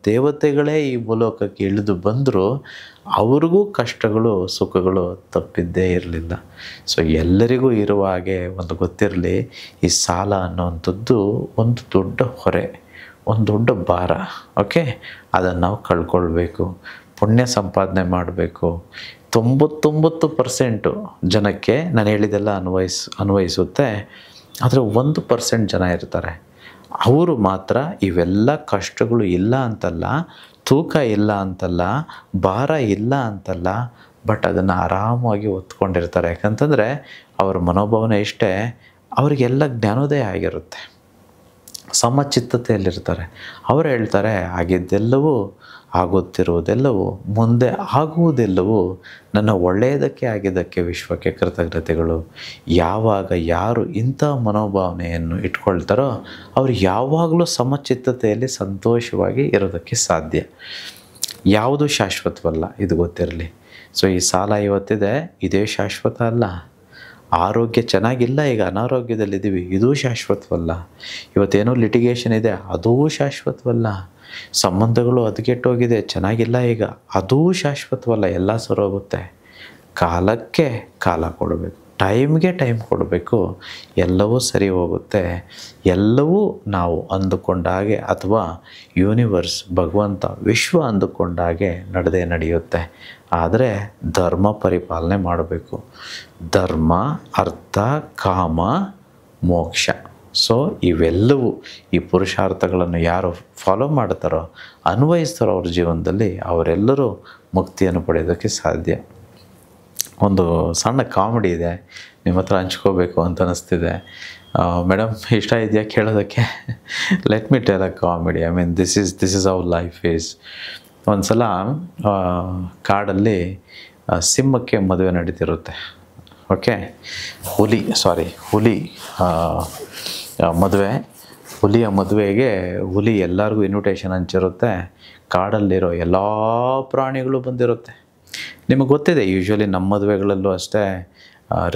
ದೇವತೆಗಳೇ ಈ ಭೂಲೋಕಕ್ಕೆ ಇಳಿದು ಬಂದರೂ ಅವ್ರಿಗೂ ಕಷ್ಟಗಳು ಸುಖಗಳು ತಪ್ಪಿದ್ದೇ ಇರಲಿಲ್ಲ. ಸೊ ಎಲ್ಲರಿಗೂ ಇರುವ ಹಾಗೆ ಒಂದು ಗೊತ್ತಿರಲಿ, ಈ ಸಾಲ ಅನ್ನೋವಂಥದ್ದು ಒಂದು ದೊಡ್ಡ ಹೊರೆ, ಒಂದು ದೊಡ್ಡ ಭಾರ. ಓಕೆ, ಅದನ್ನು ನಾವು ಕಳ್ಕೊಳ್ಬೇಕು, ಪುಣ್ಯ ಸಂಪಾದನೆ ಮಾಡಬೇಕು. 99% ಜನಕ್ಕೆ ನಾನು ಹೇಳಿದೆಲ್ಲ ಅನ್ವಯಿಸುತ್ತೆ. ಆದರೆ 1% ಜನ ಇರ್ತಾರೆ, ಅವರು ಮಾತ್ರ ಇವೆಲ್ಲ ಕಷ್ಟಗಳು ಇಲ್ಲ ಅಂತಲ್ಲ, ತೂಕ ಇಲ್ಲ ಅಂತಲ್ಲ, ಭಾರ ಇಲ್ಲ ಅಂತಲ್ಲ, ಬಟ್ ಅದನ್ನು ಆರಾಮಾಗಿ ಹೊತ್ಕೊಂಡಿರ್ತಾರೆ. ಯಾಕಂತಂದರೆ ಅವರ ಮನೋಭಾವನೆ ಇಷ್ಟೇ, ಅವರಿಗೆಲ್ಲ ಜ್ಞಾನೋದಯ ಆಗಿರುತ್ತೆ, ಸಮಚಿತ್ತತೆಯಲ್ಲಿರ್ತಾರೆ. ಅವರು ಹೇಳ್ತಾರೆ, ಆಗಿದ್ದೆಲ್ಲವೂ, ಆಗುತ್ತಿರುವುದೆಲ್ಲವೂ, ಮುಂದೆ ಆಗುವುದೆಲ್ಲವೂ ನನ್ನ ಒಳ್ಳೆಯದಕ್ಕೆ ಆಗಿದ್ದಕ್ಕೆ ವಿಶ್ವಕ್ಕೆ ಕೃತಜ್ಞತೆಗಳು. ಯಾವಾಗ ಯಾರು ಇಂಥ ಮನೋಭಾವನೆಯನ್ನು ಇಟ್ಕೊಳ್ತಾರೋ ಅವರು ಯಾವಾಗಲೂ ಸಮಚಿತ್ತತೆಯಲ್ಲಿ ಸಂತೋಷವಾಗಿ ಇರೋದಕ್ಕೆ ಸಾಧ್ಯ. ಯಾವುದು ಶಾಶ್ವತವಲ್ಲ, ಇದು ಗೊತ್ತಿರಲಿ. ಸೊ ಈ ಸಾಲ ಇವತ್ತಿದೆ, ಇದೇ ಶಾಶ್ವತ ಅಲ್ಲ. ಆರೋಗ್ಯ ಚೆನ್ನಾಗಿಲ್ಲ, ಈಗ ಅನಾರೋಗ್ಯದಲ್ಲಿದ್ದೀವಿ, ಇದೂ ಶಾಶ್ವತವಲ್ಲ. ಇವತ್ತೇನೋ ಲಿಟಿಗೇಷನ್ ಇದೆ, ಅದೂ ಶಾಶ್ವತವಲ್ಲ. ಸಂಬಂಧಗಳು ಹದಗೆಟ್ಟೋಗಿದೆ, ಚೆನ್ನಾಗಿಲ್ಲ ಈಗ, ಅದೂ ಶಾಶ್ವತವಲ್ಲ. ಎಲ್ಲ ಸರೋಗುತ್ತೆ. ಕಾಲಕ್ಕೆ ಕಾಲ ಕೊಡಬೇಕು, ಟೈಮ್ಗೆ ಟೈಮ್ ಕೊಡಬೇಕು, ಎಲ್ಲವೂ ಸರಿ ಹೋಗುತ್ತೆ. ಎಲ್ಲವೂ ನಾವು ಅಂದುಕೊಂಡಾಗೆ, ಅಥವಾ ಯೂನಿವರ್ಸ್, ಭಗವಂತ, ವಿಶ್ವ ಅಂದುಕೊಂಡಾಗೆ ನಡೆಯುತ್ತೆ. ಆದರೆ ಧರ್ಮ ಪರಿಪಾಲನೆ ಮಾಡಬೇಕು. ಧರ್ಮ, ಅರ್ಥ, ಕಾಮ, ಮೋಕ್ಷ. ಸೊ ಇವೆಲ್ಲವೂ, ಈ ಪುರುಷಾರ್ಥಗಳನ್ನು ಯಾರು ಫಾಲೋ ಮಾಡ್ತಾರೋ, ಅನ್ವಯಿಸ್ತಾರೋ ಅವ್ರ ಜೀವನದಲ್ಲಿ, ಅವರೆಲ್ಲರೂ ಮುಕ್ತಿಯನ್ನು ಪಡೆಯೋದಕ್ಕೆ ಸಾಧ್ಯ. ಒಂದು ಸಣ್ಣ ಕಾಮಿಡಿ ಇದೆ, ನಿಮ್ಮ ಹತ್ರ ಹಂಚ್ಕೋಬೇಕು ಅಂತ ಅನ್ನಿಸ್ತಿದೆ. ಮೇಡಮ್ ಇಷ್ಟ ಇದೆಯಾ ಕೇಳೋದಕ್ಕೆ? Let me tell a comedy. I mean this is how life is. ಒಂದು ಸಲ ಕಾಡಲ್ಲಿ ಸಿಂಹಕ್ಕೆ ಮದುವೆ ನಡೀತಿರುತ್ತೆ. ಓಕೆ, ಹುಲಿ ಮದುವೆ. ಹುಲಿಯ ಮದುವೆಗೆ ಹುಲಿ ಎಲ್ಲರಿಗೂ ಇನ್ವಿಟೇಷನ್ ಹಂಚಿರುತ್ತೆ. ಕಾಡಲ್ಲಿರೋ ಎಲ್ಲ ಪ್ರಾಣಿಗಳು ಬಂದಿರುತ್ತೆ. ನಿಮಗೆ ಗೊತ್ತಿದೆ, ಯೂಶ್ವಲಿ ನಮ್ಮ ಮದುವೆಗಳಲ್ಲೂ ಅಷ್ಟೇ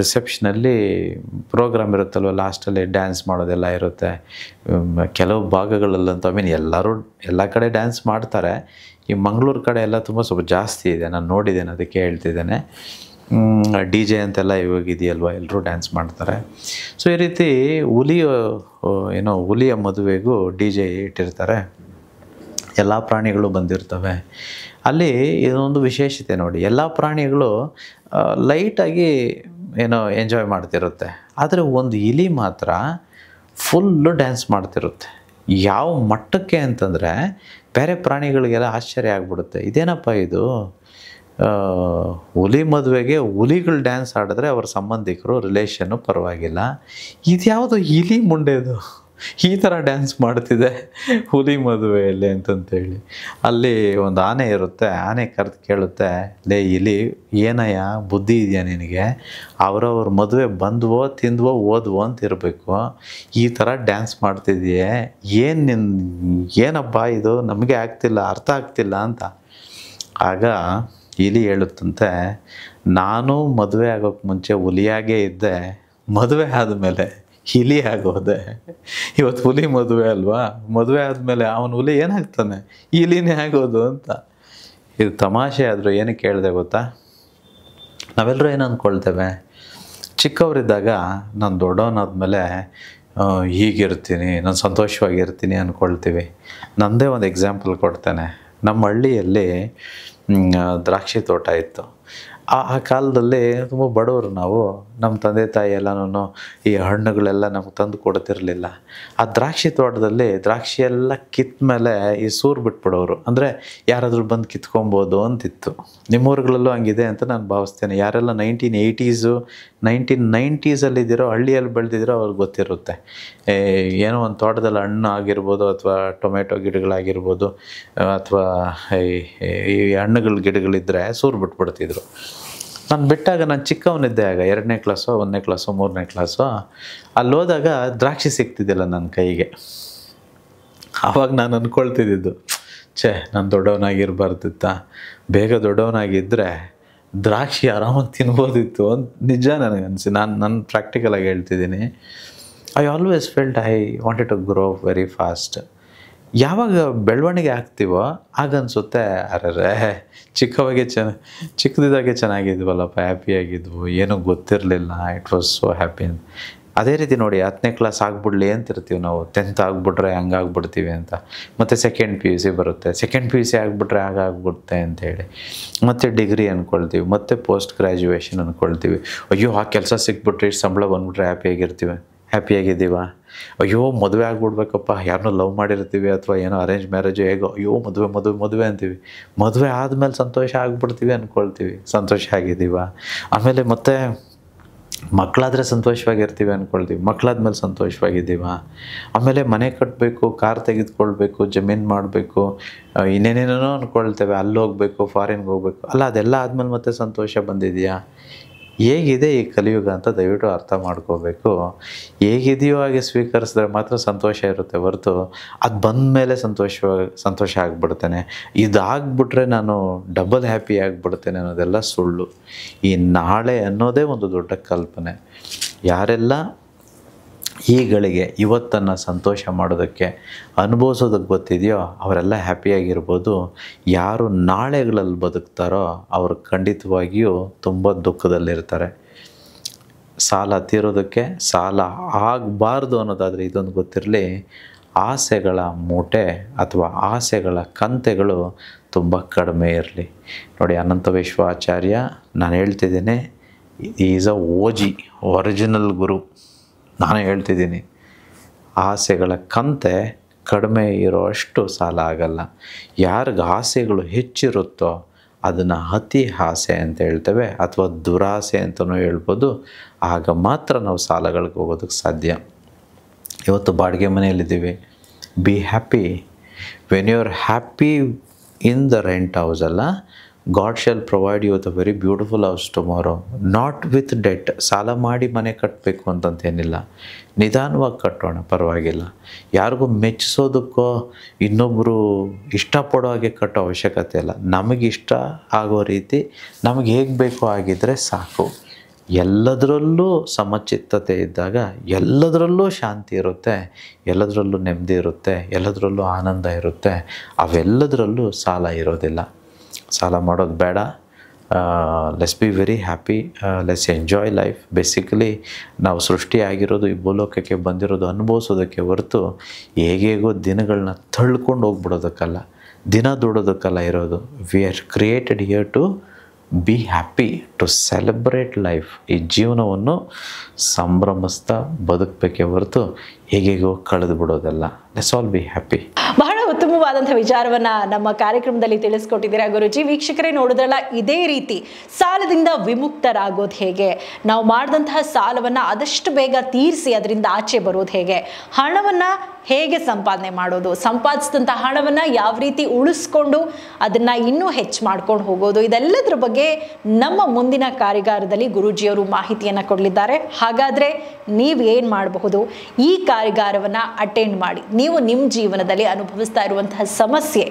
ರಿಸೆಪ್ಷನಲ್ಲಿ ಪ್ರೋಗ್ರಾಮ್ ಇರುತ್ತಲ್ವ, ಲಾಸ್ಟಲ್ಲಿ ಡ್ಯಾನ್ಸ್ ಮಾಡೋದೆಲ್ಲ ಇರುತ್ತೆ. ಕೆಲವು ಭಾಗಗಳಲ್ಲಂತೂ ಎಲ್ಲ ಕಡೆ ಡ್ಯಾನ್ಸ್ ಮಾಡ್ತಾರೆ. ಈ ಮಂಗಳೂರು ಕಡೆ ಎಲ್ಲ ಸ್ವಲ್ಪ ಜಾಸ್ತಿ ಇದೆ, ನಾನು ನೋಡಿದ್ದೇನೆ, ಅದಕ್ಕೆ ಹೇಳ್ತಿದ್ದೇನೆ. DJ ಅಂತೆಲ್ಲ ಇವಾಗ ಇದೆಯಲ್ವ, ಎಲ್ಲರೂ ಡ್ಯಾನ್ಸ್ ಮಾಡ್ತಾರೆ. ಸೊ ಈ ರೀತಿ ಹುಲಿಯ ಮದುವೆಗೂ DJ ಇಟ್ಟಿರ್ತಾರೆ. ಎಲ್ಲ ಪ್ರಾಣಿಗಳು ಬಂದಿರ್ತವೆ. ಅಲ್ಲಿ ಇದೊಂದು ವಿಶೇಷತೆ ನೋಡಿ, ಎಲ್ಲ ಪ್ರಾಣಿಗಳು ಲೈಟಾಗಿ ಎಂಜಾಯ್ ಮಾಡ್ತಿರುತ್ತೆ. ಆದರೆ ಒಂದು ಇಲಿ ಮಾತ್ರ ಫುಲ್ಲು ಡ್ಯಾನ್ಸ್ ಮಾಡ್ತಿರುತ್ತೆ. ಯಾವ ಮಟ್ಟಕ್ಕೆ ಅಂತಂದರೆ ಬೇರೆ ಪ್ರಾಣಿಗಳಿಗೆಲ್ಲ ಆಶ್ಚರ್ಯ ಆಗ್ಬಿಡುತ್ತೆ, ಇದೇನಪ್ಪ ಇದು, ಹುಲಿ ಮದುವೆಗೆ ಹುಲಿಗಳು ಡ್ಯಾನ್ಸ್ ಆಡಿದ್ರೆ ಅವ್ರ ಸಂಬಂಧಿಕರು ರಿಲೇಷನ್ನು ಪರವಾಗಿಲ್ಲ, ಇದ್ಯಾವುದು ಇಲಿ ಮುಂಡೆದು ಈ ಥರ ಡ್ಯಾನ್ಸ್ ಮಾಡ್ತಿದೆ ಹುಲಿ ಮದುವೆಯಲ್ಲಿ ಅಂತಂತೇಳಿ. ಅಲ್ಲಿ ಒಂದು ಆನೆ ಇರುತ್ತೆ, ಆನೆ ಕರೆದು ಕೇಳುತ್ತೆ, ಲೇ ಇಲಿ, ಏನಯ್ಯ ಬುದ್ಧಿ ಇದೆಯಾ ನಿನಗೆ? ಅವ್ರವ್ರ ಮದುವೆ ಬಂದ್ವೋ ತಿಂದ್ವೋ ಓದ್ವೋ ಅಂತ ಇರಬೇಕು, ಈ ಥರ ಡ್ಯಾನ್ಸ್ ಮಾಡ್ತಿದೆಯೇ, ಏನಪ್ಪ ಇದು, ನಮಗೆ ಆಗ್ತಿಲ್ಲ, ಅರ್ಥ ಆಗ್ತಿಲ್ಲ ಅಂತ. ಆಗ ಇಲಿ ಹೇಳುತ್ತಂತೆ, ನಾನು ಮದುವೆ ಆಗೋಕ್ಕೆ ಮುಂಚೆ ಹುಲಿಯಾಗೇ ಇದ್ದೆ, ಮದುವೆ ಆದಮೇಲೆ ಇಲಿ ಆಗೋದೆ. ಇವತ್ತು ಹುಲಿ ಮದುವೆ ಅಲ್ವಾ, ಮದುವೆ ಆದಮೇಲೆ ಅವನ ಹುಲಿ ಏನಾಗ್ತಾನೆ, ಇಲಿನೇ ಆಗೋದು ಅಂತ. ಇದು ತಮಾಷೆ ಆದರೂ ಏನಕ್ಕೆ ಹೇಳಿದೆ ಗೊತ್ತಾ? ನಾವೆಲ್ಲರೂ ಏನು ಅಂದ್ಕೊಳ್ತೇವೆ, ಚಿಕ್ಕವರಿದ್ದಾಗ ನಾನು ದೊಡ್ಡವನಾದ್ಮೇಲೆ ಹೀಗಿರ್ತೀನಿ, ನಾನು ಸಂತೋಷವಾಗಿರ್ತೀನಿ ಅಂದ್ಕೊಳ್ತೀವಿ. ನನ್ನದೇ ಒಂದು ಎಕ್ಸಾಂಪಲ್ ಕೊಡ್ತೇನೆ. ನಮ್ಮ ಹಳ್ಳಿಯಲ್ಲಿ ದ್ರಾಕ್ಷಿ ತೋಟ ಇತ್ತು. ಆ ಕಾಲದಲ್ಲಿ ತುಂಬ ಬಡವರು ನಾವು. ನಮ್ಮ ತಂದೆ ತಾಯಿ ಎಲ್ಲನೂ ಈ ಹಣ್ಣುಗಳೆಲ್ಲ ನಮ್ಗೆ ತಂದು ಕೊಡ್ತಿರಲಿಲ್ಲ. ಆ ದ್ರಾಕ್ಷಿ ತೋಟದಲ್ಲಿ ದ್ರಾಕ್ಷಿ ಎಲ್ಲ ಕಿತ್ತ ಮೇಲೆ ಈ ಸೂರು ಬಿಟ್ಬಿಡೋರು, ಅಂದರೆ ಯಾರಾದರೂ ಬಂದು ಕಿತ್ಕೊಬೋದು ಅಂತಿತ್ತು. ನಿಮ್ಮೂರುಗಳಲ್ಲೂ ಹಂಗಿದೆ ಅಂತ ನಾನು ಭಾವಿಸ್ತೇನೆ. ಯಾರೆಲ್ಲ 1980s 1990sಲ್ಲಿದ್ದೀರೋ, ಹಳ್ಳಿಯಲ್ಲಿ ಬೆಳೆದಿದ್ದೀರೋ ಅವ್ರಿಗೆ ಗೊತ್ತಿರುತ್ತೆ. ಏನೋ ಒಂದು ತೋಟದಲ್ಲಿ ಹಣ್ಣು ಆಗಿರ್ಬೋದು, ಅಥವಾ ಟೊಮೆಟೊ ಗಿಡಗಳಾಗಿರ್ಬೋದು, ಅಥವಾ ಈ ಹಣ್ಣುಗಳ ಗಿಡಗಳಿದ್ದರೆ ಸೂರು ಬಿಟ್ಬಿಡ್ತಿದ್ರು. ನಾನು ಬಿಟ್ಟಾಗ, ನಾನು ಚಿಕ್ಕವನಿದ್ದೆ ಆಗ, 2ನೇ ಕ್ಲಾಸೋ 1ನೇ ಕ್ಲಾಸೋ 3ನೇ ಕ್ಲಾಸೋ, ಅಲ್ಲಿ ಹೋದಾಗ ದ್ರಾಕ್ಷಿ ಸಿಗ್ತಿದ್ದಿಲ್ಲ ನನ್ನ ಕೈಗೆ. ಆವಾಗ ನಾನು ಅಂದ್ಕೊಳ್ತಿದ್ದು, ನಾನು ದೊಡ್ಡವನಾಗಿರ್ಬಾರ್ದಿತ್ತ, ಬೇಗ ದೊಡ್ಡವನಾಗಿದ್ದರೆ ದ್ರಾಕ್ಷಿ ಆರಾಮಾಗಿ ತಿನ್ಬೋದಿತ್ತು ಅಂತ ನಿಜ ನನಗನ್ಸಿ. ನನ್ನ ಪ್ರಾಕ್ಟಿಕಲಾಗಿ ಹೇಳ್ತಿದ್ದೀನಿ. I always felt I wanted to grow very fast. ಯಾವಾಗ ಬೆಳವಣಿಗೆ ಆಗ್ತೀವೋ ಆಗನ್ಸುತ್ತೆ, ಅರೆ ಚಿಕ್ಕವಾಗೆ ಚಿಕ್ಕದಿದ್ದಾಗೆ ಚೆನ್ನಾಗಿದ್ವಲ್ಲಪ್ಪ, ಹ್ಯಾಪಿಯಾಗಿದ್ವು, ಏನೂ ಗೊತ್ತಿರಲಿಲ್ಲ, ಇಟ್ ವಾಸ್ ಸೋ ಹ್ಯಾಪಿ. ಅದೇ ರೀತಿ ನೋಡಿ, 10ನೇ ಕ್ಲಾಸ್ ಆಗ್ಬಿಡ್ಲಿ ಅಂತಿರ್ತೀವಿ ನಾವು, 10th ಆಗಿಬಿಟ್ರೆ ಹಂಗಾಗ್ಬಿಡ್ತೀವಿ ಅಂತ. ಮತ್ತು ಸೆಕೆಂಡ್ PUC ಬರುತ್ತೆ, ಸೆಕೆಂಡ್ PUC ಆಗಿಬಿಟ್ರೆ ಹಾಗಾಗ್ಬಿಡುತ್ತೆ ಅಂತೇಳಿ ಮತ್ತು ಡಿಗ್ರಿ ಅಂದ್ಕೊಳ್ತೀವಿ, ಮತ್ತು ಪೋಸ್ಟ್ ಗ್ರ್ಯಾಜುಯೇಷನ್ ಅಂದ್ಕೊಳ್ತೀವಿ. ಅಯ್ಯೋ ಆ ಕೆಲಸ ಸಿಕ್ಬಿಟ್ರೆ, ಇಷ್ಟು ಸಂಬಳ ಬಂದುಬಿಟ್ರೆ ಹ್ಯಾಪಿಯಾಗಿದ್ದೀವ. ಅಯ್ಯೋ ಮದುವೆ ಆಗ್ಬಿಡ್ಬೇಕಪ್ಪ, ಯಾರನ್ನೂ ಲವ್ ಮಾಡಿರ್ತೀವಿ, ಅಥವಾ ಏನೋ ಅರೇಂಜ್ ಮ್ಯಾರೇಜು, ಹೇಗೋ ಅಯ್ಯೋ ಮದುವೆ ಅಂತೀವಿ. ಮದುವೆ ಆದಮೇಲೆ ಸಂತೋಷ ಆಗ್ಬಿಡ್ತೀವಿ ಅಂದ್ಕೊಳ್ತೀವಿ, ಸಂತೋಷ ಆಗಿದ್ದೀವ. ಆಮೇಲೆ ಮತ್ತೆ ಮಕ್ಕಳಾದರೆ ಸಂತೋಷವಾಗಿರ್ತೀವಿ ಅಂದ್ಕೊಳ್ತೀವಿ, ಮಕ್ಕಳಾದ್ಮೇಲೆ ಸಂತೋಷವಾಗಿದ್ದೀವ. ಆಮೇಲೆ ಮನೆ ಕಟ್ಟಬೇಕು, ಕಾರ್ ತೆಗೆದುಕೊಳ್ಬೇಕು, ಜಮೀನು ಮಾಡಬೇಕು, ಇನ್ನೇನೇನೋ ಅಂದ್ಕೊಳ್ತೇವೆ, ಅಲ್ಲಿ ಹೋಗಬೇಕು, ಫಾರಿನ್ಗೆ ಹೋಗಬೇಕು. ಅಲ್ಲ, ಅದೆಲ್ಲ ಆದಮೇಲೆ ಮತ್ತೆ ಸಂತೋಷ ಬಂದಿದೆಯಾ? ಹೇಗಿದೆ ಈ ಕಲಿಯುಗ ಅಂತ ದಯವಿಟ್ಟು ಅರ್ಥ ಮಾಡ್ಕೋಬೇಕು. ಹೇಗಿದೆಯೋ ಹಾಗೆ ಸ್ವೀಕರಿಸಿದ್ರೆ ಮಾತ್ರ ಸಂತೋಷ ಇರುತ್ತೆ ಹೊರತು, ಅದು ಬಂದ ಮೇಲೆ ಸಂತೋಷ ಆಗಿಬಿಡ್ತೇನೆ, ಇದಾಗ್ಬಿಟ್ರೆ ನಾನು ಡಬಲ್ ಹ್ಯಾಪಿ ಆಗಿಬಿಡ್ತೇನೆ ಅನ್ನೋದೆಲ್ಲ ಸುಳ್ಳು. ಈ ನಾಳೆ ಅನ್ನೋದೇ ಒಂದು ದೊಡ್ಡ ಕಲ್ಪನೆ. ಯಾರೆಲ್ಲ ಈಗಳಿಗೆ ಇವತ್ತನ್ನು ಸಂತೋಷ ಮಾಡೋದಕ್ಕೆ, ಅನುಭವಿಸೋದಕ್ಕೆ ಗೊತ್ತಿದೆಯೋ ಅವರೆಲ್ಲ ಹ್ಯಾಪಿಯಾಗಿರ್ಬೋದು. ಯಾರು ನಾಳೆಗಳಲ್ಲಿ ಬದುಕ್ತಾರೋ ಅವರು ಖಂಡಿತವಾಗಿಯೂ ತುಂಬ ದುಃಖದಲ್ಲಿರ್ತಾರೆ. ಸಾಲ ತೀರೋದಕ್ಕೆ, ಸಾಲ ಆಗಬಾರ್ದು ಅನ್ನೋದಾದರೆ ಇದೊಂದು ಗೊತ್ತಿರಲಿ, ಆಸೆಗಳ ಮೂಟೆ ಅಥವಾ ಆಸೆಗಳ ಕಂತೆಗಳು ತುಂಬ ಕಡಿಮೆ ಇರಲಿ. ನೋಡಿ, ಅನಂತ ವಿಶ್ವಾಚಾರ್ಯ, ನಾನು ಹೇಳ್ತಿದ್ದೀನಿ, ಈಸ್ ಅ OG, ಒರಿಜಿನಲ್ ಗುರು. ನಾನೇ ಹೇಳ್ತಿದ್ದೀನಿ, ಆಸೆಗಳ ಕಂತೆ ಕಡಿಮೆ ಇರೋಷ್ಟು ಸಾಲ ಆಗಲ್ಲ. ಯಾರಿಗೆ ಆಸೆಗಳು ಹೆಚ್ಚಿರುತ್ತೋ ಅದನ್ನು ಅತಿ ಆಸೆ ಅಂತ ಹೇಳ್ತೇವೆ, ಅಥವಾ ದುರಾಸೆ ಅಂತಲೂ ಹೇಳ್ಬೋದು. ಆಗ ಮಾತ್ರ ನಾವು ಸಾಲಗಳಿಗೆ ಹೋಗೋದಕ್ಕೆ ಸಾಧ್ಯ. ಇವತ್ತು ಬಾಡಿಗೆ ಮನೆಯಲ್ಲಿದ್ದೀವಿ, be happy. When you are happy in the rent house ಅಲ್ಲ, God shall provide you with a very beautiful house tomorrow, not with debt. ಸಾಲ ಮಾಡಿ ಮನೆ ಕಟ್ಟಬೇಕು ಅಂತಂತೇನಿಲ್ಲ, ನಿಧಾನವಾಗಿ ಕಟ್ಟೋಣ, ಪರವಾಗಿಲ್ಲ. ಯಾರಿಗೂ ಮೆಚ್ಚಿಸೋದಕ್ಕೋ ಇನ್ನೊಬ್ಬರು ಇಷ್ಟಪಡೋ ಹಾಗೆ ಕಟ್ಟೋ ಅವಶ್ಯಕತೆ ಇಲ್ಲ. ನಮಗಿಷ್ಟ ಆಗೋ ರೀತಿ ನಮಗೆ ಹೇಗೆ ಬೇಕೋ ಆಗಿದ್ದರೆ ಸಾಕು. ಎಲ್ಲದರಲ್ಲೂ ಸಮಚಿತ್ತತೆ ಇದ್ದಾಗ ಎಲ್ಲದರಲ್ಲೂ ಶಾಂತಿ ಇರುತ್ತೆ, ಎಲ್ಲದರಲ್ಲೂ ನೆಮ್ಮದಿ ಇರುತ್ತೆ, ಎಲ್ಲದರಲ್ಲೂ ಆನಂದ ಇರುತ್ತೆ. ಅವೆಲ್ಲದರಲ್ಲೂ ಸಾಲ ಇರೋದಿಲ್ಲ. ಸಾಲ ಮಾಡೋದು ಬೇಡ. Let's be very happy, let's enjoy life. Basically ನಾವು ಸೃಷ್ಟಿಯಾಗಿರೋದು, ಈ ಭೂಲೋಕಕ್ಕೆ ಬಂದಿರೋದು ಅನುಭವಿಸೋದಕ್ಕೆ ಹೊರತು ಹೇಗೇಗೋ ದಿನಗಳನ್ನ ತಳ್ಕೊಂಡು ಹೋಗ್ಬಿಡೋದಕ್ಕಲ್ಲ, ದಿನ ದುಡೋದಕ್ಕಲ್ಲ ಇರೋದು. We are created here to be happy, to celebrate life. ಈ ಜೀವನವನ್ನು ಸಂಭ್ರಮಿಸ್ತಾ ಬದುಕಬೇಕೇ ಹೊರತು ಹೇಗೇಗೋ ಕಳೆದು ಬಿಡೋದಲ್ಲ. Let's all be happy. ಬಹಳ ಉತ್ತಮವಾದಂಥ ವಿಚಾರವನ್ನ ನಮ್ಮ ಕಾರ್ಯಕ್ರಮದಲ್ಲಿ ತಿಳಿಸ್ಕೊಟ್ಟಿದ್ದೀರಾ ಗುರುಜಿ. ವೀಕ್ಷಕರೇ ನೋಡಿದ್ರಲ್ಲ, ಇದೇ ರೀತಿ ಸಾಲದಿಂದ ವಿಮುಕ್ತರಾಗೋದು ಹೇಗೆ, ನಾವು ಮಾಡಿದಂತಹ ಸಾಲವನ್ನ ಆದಷ್ಟು ಬೇಗ ತೀರಿಸಿ ಅದರಿಂದ ಆಚೆ ಬರೋದು ಹೇಗೆ, ಹಣವನ್ನ ಹೇಗೆ ಸಂಪಾದನೆ ಮಾಡೋದು, ಸಂಪಾದಿಸಿದಂಥ ಹಣವನ್ನ ಯಾವ ರೀತಿ ಉಳಿಸ್ಕೊಂಡು ಅದನ್ನ ಇನ್ನೂ ಹೆಚ್ಚು ಮಾಡ್ಕೊಂಡು ಹೋಗೋದು, ಇದೆಲ್ಲದರ ಬಗ್ಗೆ ನಮ್ಮ ಮುಂದಿನ ಕಾರ್ಯಾಗಾರದಲ್ಲಿ ಗುರೂಜಿಯವರು ಮಾಹಿತಿಯನ್ನು ಕೊಡಲಿದ್ದಾರೆ. ಹಾಗಾದರೆ ನೀವು ಏನು ಮಾಡಬಹುದು, ಈ ಕಾರ್ಯಾಗಾರವನ್ನು ಅಟೆಂಡ್ ಮಾಡಿ ನೀವು ನಿಮ್ಮ ಜೀವನದಲ್ಲಿ ಅನುಭವಿಸ್ತಾ ಇರುವಂತಹ ಸಮಸ್ಯೆ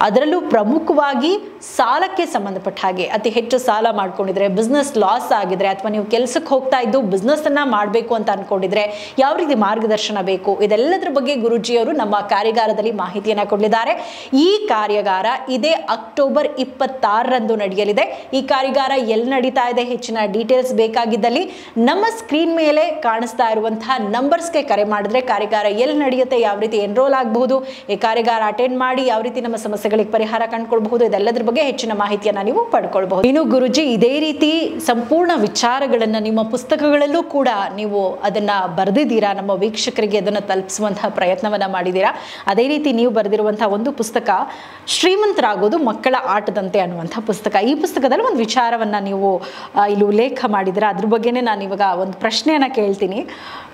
ಅದರಲ್ಲೂ ಪ್ರಮುಖವಾಗಿ ಸಾಲಕ್ಕೆ ಸಂಬಂಧಪಟ್ಟ ಹಾಗೆ ಅತಿ ಹೆಚ್ಚು ಸಾಲ ಮಾಡ್ಕೊಂಡಿದ್ರೆ, ಬಿಸ್ನೆಸ್ ಲಾಸ್ ಆಗಿದ್ರೆ, ಅಥವಾ ನೀವು ಕೆಲಸಕ್ಕೆ ಹೋಗ್ತಾ ಇದ್ದು ಬಿಸ್ನೆಸ್ ಅನ್ನ ಮಾಡಬೇಕು ಅಂತ ಅನ್ಕೊಂಡಿದ್ರೆ ಯಾವ ರೀತಿ ಮಾರ್ಗದರ್ಶನ ಬೇಕು, ಇದೆಲ್ಲದರ ಬಗ್ಗೆ ಗುರೂಜಿಯವರು ನಮ್ಮ ಕಾರ್ಯಾಗಾರದಲ್ಲಿ ಮಾಹಿತಿಯನ್ನ ಕೊಡಲಿದ್ದಾರೆ. ಈ ಕಾರ್ಯಾಗಾರ ಇದೇ ಅಕ್ಟೋಬರ್ 26ರಂದು ನಡೆಯಲಿದೆ. ಈ ಕಾರ್ಯಾಗಾರ ಎಲ್ಲಿ ನಡೀತಾ ಇದೆ, ಹೆಚ್ಚಿನ ಡೀಟೇಲ್ಸ್ ಬೇಕಾಗಿದ್ದಲ್ಲಿ ನಮ್ಮ ಸ್ಕ್ರೀನ್ ಮೇಲೆ ಕಾಣಿಸ್ತಾ ಇರುವಂತಹ ನಂಬರ್ಸ್ಗೆ ಕರೆ ಮಾಡಿದ್ರೆ ಕಾರ್ಯಾಗಾರ ಎಲ್ಲಿ ನಡೆಯುತ್ತೆ, ಯಾವ ರೀತಿ ಎನ್ರೋಲ್ ಆಗಬಹುದು, ಈ ಕಾರ್ಯಾಗಾರ ಅಟೆಂಡ್ ಮಾಡಿ ಯಾವ ರೀತಿ ನಮ್ಮ ಸಮಸ್ಯೆಗಳಿಗೆ ಪರಿಹಾರ ಕಂಡುಕೊಳ್ಬಹುದು, ಇದೆಲ್ಲದರ ಬಗ್ಗೆ ಹೆಚ್ಚಿನ ಮಾಹಿತಿಯನ್ನ ನೀವು ಪಡ್ಕೊಳ್ಬಹುದು. ಇನ್ನು ಗುರುಜಿ ಇದೇ ರೀತಿ ಸಂಪೂರ್ಣ ವಿಚಾರಗಳನ್ನ ನಿಮ್ಮ ಪುಸ್ತಕಗಳಲ್ಲೂ ಕೂಡ ನೀವು ಅದನ್ನ ಬರೆದಿದ್ದೀರಾ, ನಮ್ಮ ವೀಕ್ಷಕರಿಗೆ ಅದನ್ನ ತಲುಪಿಸುವಂತಹ ಪ್ರಯತ್ನವನ್ನ ಮಾಡಿದ್ದೀರಾ. ಅದೇ ರೀತಿ ನೀವು ಬರೆದಿರುವಂತಹ ಒಂದು ಪುಸ್ತಕ ಶ್ರೀಮಂತರಾಗೋದು ಮಕ್ಕಳ ಆಟದಂತೆ ಅನ್ನುವಂತಹ ಪುಸ್ತಕ. ಈ ಪುಸ್ತಕದಲ್ಲಿ ಒಂದು ವಿಚಾರವನ್ನ ನೀವು ಇಲ್ಲಿ ಉಲ್ಲೇಖ ಮಾಡಿದ್ದೀರಾ. ಅದ್ರ ಬಗ್ಗೆನೇ ನಾನು ಇವಾಗ ಒಂದು ಪ್ರಶ್ನೆಯನ್ನ ಕೇಳ್ತೀನಿ.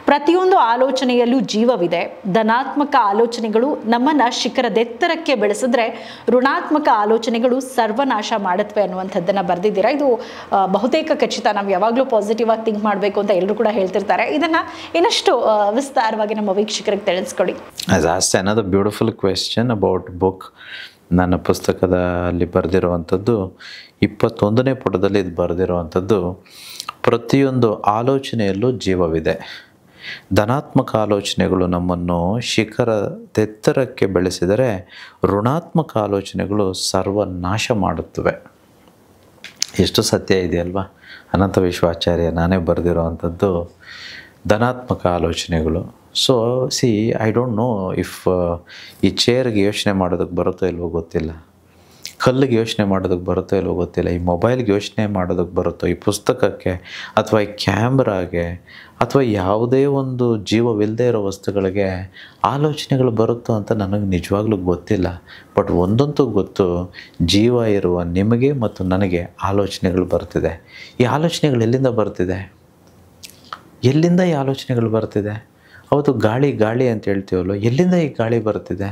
ಪ್ರತಿಯೊಂದು ಆಲೋಚನೆಯಲ್ಲೂ ಜೀವವಿದೆ. ಧನಾತ್ಮಕ ಆಲೋಚನೆಗಳು ನಮ್ಮನ್ನ ಶಿಖರದೆತ್ತರಕ್ಕೆ ಬೆಳೆಸಿದ್ರೆ, ಋಣಾತ್ಮಕ ಆಲೋಚನೆಗಳು ಸರ್ವನಾಶ ಮಾಡುತ್ತವೆ ಅನ್ನುವಂಥದ್ದನ್ನ ಬರೆದಿದ್ದೀರಾ. ಇದು ಬಹುತೇಕ ಖಚಿತ. ನಾವು ಯಾವಾಗಲೂ ಪಾಸಿಟಿವ್ ಆಗಿ ಥಿಂಕ್ ಮಾಡಬೇಕು ಅಂತ ಎಲ್ಲರೂ ಕೂಡ ಹೇಳ್ತಿರ್ತಾರೆ. ಇದನ್ನ ಇನ್ನಷ್ಟು ವಿಸ್ತಾರವಾಗಿ ನಮ್ಮ ವೀಕ್ಷಕರಿಗೆ ತಿಳಿಸ್ಕೊಡಿ. Another beautiful question about book. ನನ್ನ ಪುಸ್ತಕದಲ್ಲಿ ಬರೆದಿರುವಂಥದ್ದು 21ನೇ ಪುಟದಲ್ಲಿ ಇದು ಬರೆದಿರುವಂಥದ್ದು, ಪ್ರತಿಯೊಂದು ಆಲೋಚನೆಯಲ್ಲೂ ಜೀವವಿದೆ. ಧನಾತ್ಮಕ ಆಲೋಚನೆಗಳು ನಮ್ಮನ್ನು ಶಿಖರದೆತ್ತರಕ್ಕೆ ಬೆಳೆಸಿದರೆ, ಋಣಾತ್ಮಕ ಆಲೋಚನೆಗಳು ಸರ್ವನಾಶ ಮಾಡುತ್ತವೆ. ಎಷ್ಟು ಸತ್ಯ ಇದೆಯಲ್ವಾ? ಅನಂತ ವಿಶ್ವಾಚಾರ್ಯ ನಾನೇ ಬರೆದಿರುವಂಥದ್ದು ಧನಾತ್ಮಕ ಆಲೋಚನೆಗಳು. So I don't know if ಈ ಚೇರ್ಗೆ ಯೋಚನೆ ಮಾಡೋದಕ್ಕೆ ಬರುತ್ತೋ ಇಲ್ವೋ ಗೊತ್ತಿಲ್ಲ, ಕಲ್ಲಿಗೆ ಯೋಚನೆ ಮಾಡೋದಕ್ಕೆ ಬರುತ್ತೋ ಇಲ್ವೋ ಗೊತ್ತಿಲ್ಲ, ಈ ಮೊಬೈಲ್ಗೆ ಯೋಚನೆ ಮಾಡೋದಕ್ಕೆ ಬರುತ್ತೋ, ಈ ಪುಸ್ತಕಕ್ಕೆ ಅಥವಾ ಈ ಕ್ಯಾಮ್ರಾಗೆ ಅಥವಾ ಯಾವುದೇ ಒಂದು ಜೀವವಿಲ್ಲದೆ ಇರೋ ವಸ್ತುಗಳಿಗೆ ಆಲೋಚನೆಗಳು ಬರುತ್ತೋ ಅಂತ ನನಗೆ ನಿಜವಾಗ್ಲೂ ಗೊತ್ತಿಲ್ಲ. ಬಟ್ ಒಂದಂತೂ ಗೊತ್ತು, ಜೀವ ಇರುವ ನಿಮಗೆ ಮತ್ತು ನನಗೆ ಆಲೋಚನೆಗಳು ಬರ್ತಿದೆ. ಈ ಆಲೋಚನೆಗಳು ಎಲ್ಲಿಂದ ಬರ್ತಿದೆ? ಎಲ್ಲಿಂದ ಈ ಆಲೋಚನೆಗಳು ಬರ್ತಿದೆ? ಹೌದು, ಗಾಳಿ ಗಾಳಿ ಅಂತ ಹೇಳ್ತೀವಲ್ಲ, ಎಲ್ಲಿಂದ ಈ ಗಾಳಿ ಬರ್ತಿದೆ?